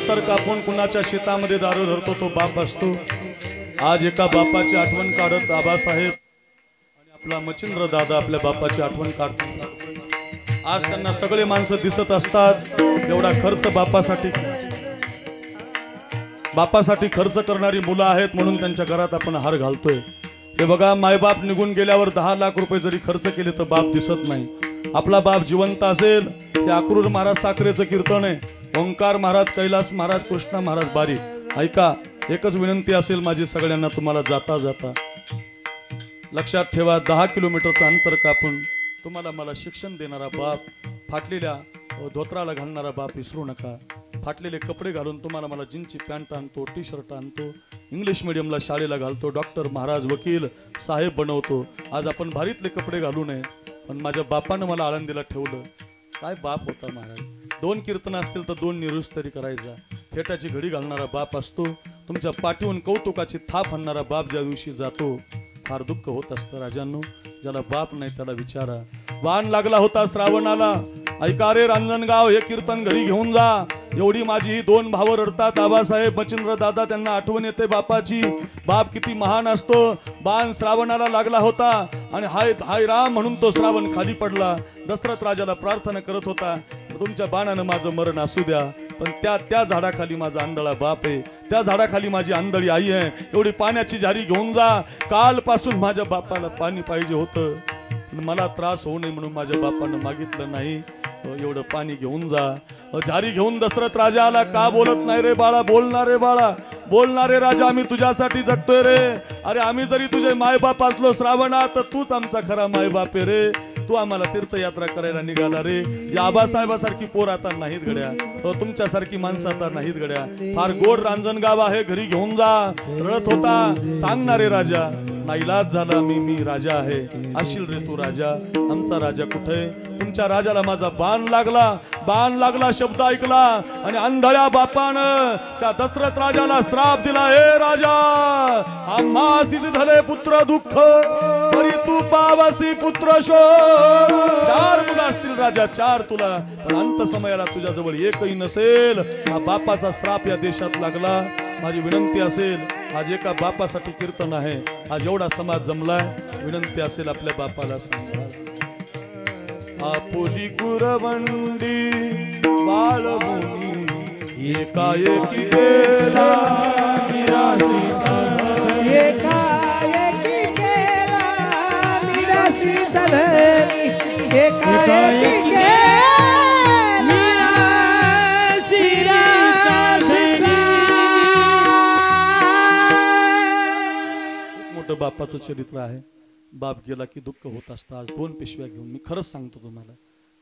S2: अंतर कापून कुणाच्या शेतामध्ये दारू धरतो तो बाप असतो. आज एका बापाची आठवण काढत आबासाहेब आणि आपला मच्छिंद्र दादा आपल्या बापाची आठवण काढतात. आज त्यांना सगळे माणसं दिसत असतात. एवढा खर्च बापासाठी खर्च करणारी मुलं आहेत म्हणून त्यांच्या घरात आपण हार घालतोय. हे बघा, मायबाप निघून गेल्यावर 10 लाख रुपये जरी खर्च केले तर बाप दिसत नाही. आपला बाप जिवंत असेल. ते अक्रूर महाराज साखरेचं कीर्तन आहे. ओंकार महाराज, कैलास महाराज, कृष्णा महाराज बारी. ऐका, एकच विनंती असेल माझी सगळ्यांना, तुम्हाला जाता जाता लक्षात ठेवा, 10 किलोमीटरचं अंतर कापून तुम्हाला मला शिक्षण देणारा बाप, फाटलेल्या धोत्राला घालणारा बाप विसरू नका. फाटलेले कपडे घालून तुम्हाला मला जीन्सची पॅन्ट आणतो, टी शर्ट आणतो, इंग्लिश मिडियमला शाळेला घालतो, डॉक्टर महाराज वकील साहेब बनवतो. आज आपण भारीतले कपडे घालू नये, पण माझ्या बापानं मला आळंदीला ठेवलं. काय बाप होता महाराज. 2 कीर्तन असतील तर 2 निरुस तरी करायचा. फेटाची घडी घालणारा बाप असतो. तुमच्या पाठीहून कौतुकाची थाप आणणारा बाप ज्या दिवशी जातो फार दुःख होत असतं राजांनो. ज्याला बाप नाही त्याला विचारा. वाण लागला होता श्रावणाला. ऐका रे रांजणगाव, हे कीर्तन घरी घेऊन जा. एवढी माझी ही 2 भावं रडतात. आबासाहेब, मच्छिंद्र दादा, त्यांना आठवण येते बापाची. बाप किती महान असतो. बाण श्रावणाला लागला होता आणि हाय हाय राम म्हणून तो श्रावण खाली पडला. दशरथ राजाला प्रार्थना करत होता, तुमच्या बाणानं माझं मरण असू द्या, पण त्या झाडाखाली माझा आंधळा बाप आहे, त्या झाडाखाली माझी आंधळी आई आहे. एवढी पाण्याची झारी घेऊन जा. कालपासून माझ्या बापाला पाणी पाहिजे होतं, मला त्रास होऊ नये म्हणून माझ्या बापानं मागितलं नाही. एवढं पाणी घेऊन जा. झारी घेऊन दशरथ राजा आला. का बोलत नाही रे बाळा? बोलणारे बाळा, बोलणारे राजा, आम्ही तुझ्यासाठी जगतोय रे. अरे आम्ही जरी तुझे मायबाप असलो श्रावणात, तर तूच आमचा खरा मायबाप आहे रे. तू आम्हाला तीर्थयात्रा करायला निघाला रे. या आबासाहेबासारखी पोर आता नाहीत गड्या, तुमच्यासारखी माणसं आता नाहीत गड्या. फार गोड रांजणगाव आहे, घरी घेऊन जा. रडत होता. सांगणारे राजा, नाईलाज झाला, मी राजा आहे. अशील रे तू राजा. आमचा राजा कुठे? तुमच्या राजाला माझा बाण लागला शब्द ऐकला आणि आंधळ्या बापानं त्या दशरथ राजाला श्राप दिला. हे राजा, आम्हा सिद्ध झाले पुत्र दुःख, तरी तू पावसी पुत्र शोध. 4 मुलं असतील राजा, 4 तुला, पण अंत समयाला तुझ्याजवळ एकही नसेल. हा बापाचा श्राप या देशात लागला. माझी विनंती असेल, आज एका बापासाठी कीर्तन आहे, आज एवढा समाज जमलाय, विनंती असेल आपल्या बापाला सांगा. आपुली कुरवंडी बाळभूमी एकाएकी गेला
S1: एकाएकी गेला निराशी झाली. एकाएकी
S2: बापाचं चरित्र आहे. बाप गेला की दुःख होत असतं. आज 2 पिशव्या घेऊन, मी खरंच सांगतो तुम्हाला,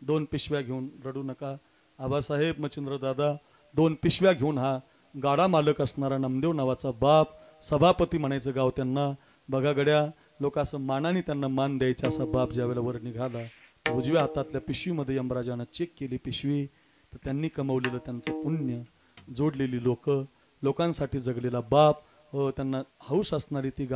S2: 2 पिशव्या घेऊन रडू नका. आबासाहेब, मच्छिंद्र दादा, 2 पिशव्या घेऊन हा गाडा मालक असणारा नामदेव नावाचा बाप, सभापती म्हणायचं गाव त्यांना. बघा गड्या, लोक असं मानाने त्यांना मान द्यायचा असा बाप ज्यावेळेला वर निघाला, उजव्या हातातल्या पिशवीमध्ये यमराजानं चेक केली पिशवी, तर त्यांनी कमवलेलं त्यांचं पुण्य, जोडलेली लोकांसाठी जगलेला बाप, त्यांना हौस असणारी ती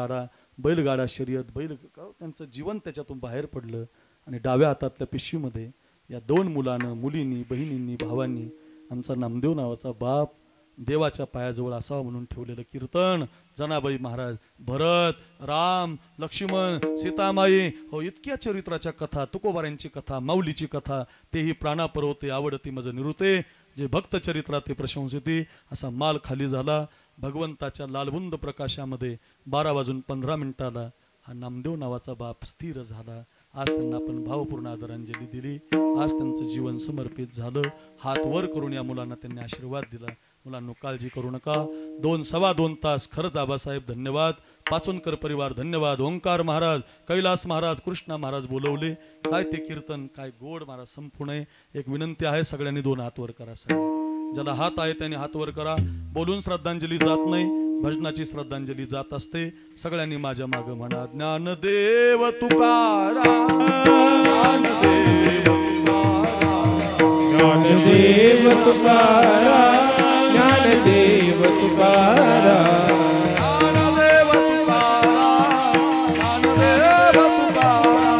S2: बैलगाडा शर्यत, त्यांचं जीवन त्याच्यातून बाहेर पडलं. आणि डाव्या हातातल्या पिशवीमध्ये या 2 मुलानं, मुलींनी, बहिणींनी, भावांनी आमचा नामदेव नावाचा बाप देवाच्या पायाजवळ असावा म्हणून ठेवलेलं कीर्तन. जनाबाई महाराज, भरत, राम, लक्ष्मण, सीतामाई, इतक्या चरित्राच्या कथा, तुकोबारांची कथा, माऊलीची कथा, तेही प्राणापरवते आवडती मज निरुते, जे भक्त चरित्रात ते प्रशंसिते. असा माल खाली झाला. भगवंताच्या लालबुंद प्रकाशामध्ये 12:15 हा नामदेव नावाचा बाप स्थिर झाला. आज त्यांना आपण भावपूर्ण आदरांजली दिली. आज त्यांचं जीवन समर्पित झालं. हात वर करून या मुलांना त्यांनी आशीर्वाद दिला. मुलांनो, काळजी करू नका. 2-2.25 तास खरंच आबासाहेब धन्यवाद. पाचोनकर परिवार धन्यवाद. ओंकार महाराज, कैलास महाराज, कृष्णा महाराज बोलवले. काय ते कीर्तन, काय गोड महाराज, संपू नये. एक विनंती आहे, सगळ्यांनी 2 हात वर करा. ज्याला हात आहे त्याने हात वर करा. बोलून श्रद्धांजली जात नाही, भजनाची श्रद्धांजली जात असते. सगळ्यांनी माझ्या मागे म्हणा, ज्ञानदेव तुकाराम, ज्ञानदेव
S3: ज्ञानदेव तुकाराम, ज्ञानदेव तुकाराम,
S2: ज्ञानदेव तुकाराम, ज्ञानदेव तुकाराम,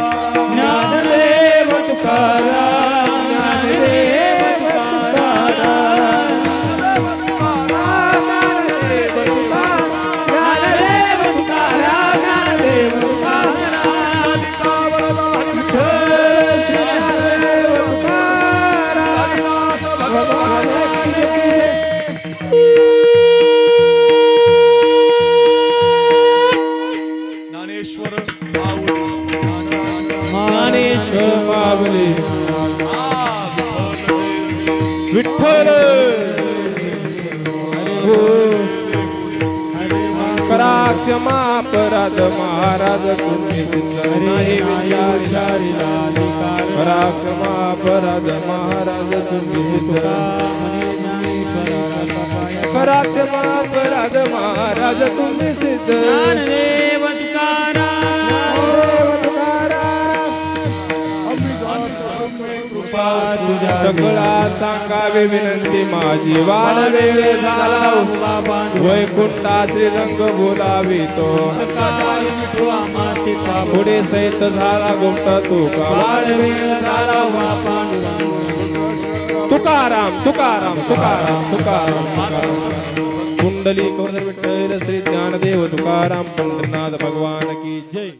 S3: ज्ञानदेव तुकाराम, ज्ञानदेव तुकाराम.
S2: ज्ञानेश्वर माऊली
S3: ज्ञानेश्वर माऊली विठ्ठल करा क्षमा अपराध महाराज तुम्ही सिद्ध नाही विचारिला करा क्षमा अपराध महाराज तुम्ही सिद्ध करा क्षमा अपराध महाराज तुम्ही सिद्ध
S1: ज्ञानदेव
S3: सगळा सांगावी विनंती माझी वार वेळ झाला वैकुंठा श्रीरंग बोलावी तो पुढे सहित झाला गुप्त तुका वार वेळ झाला तुकाराम तुकाराम तुकाराम तुकाराम तुकाराम कुंडली कौर विठ्ठल श्री ज्ञानदेव तुकाराम पंढरनाथ भगवान की जय।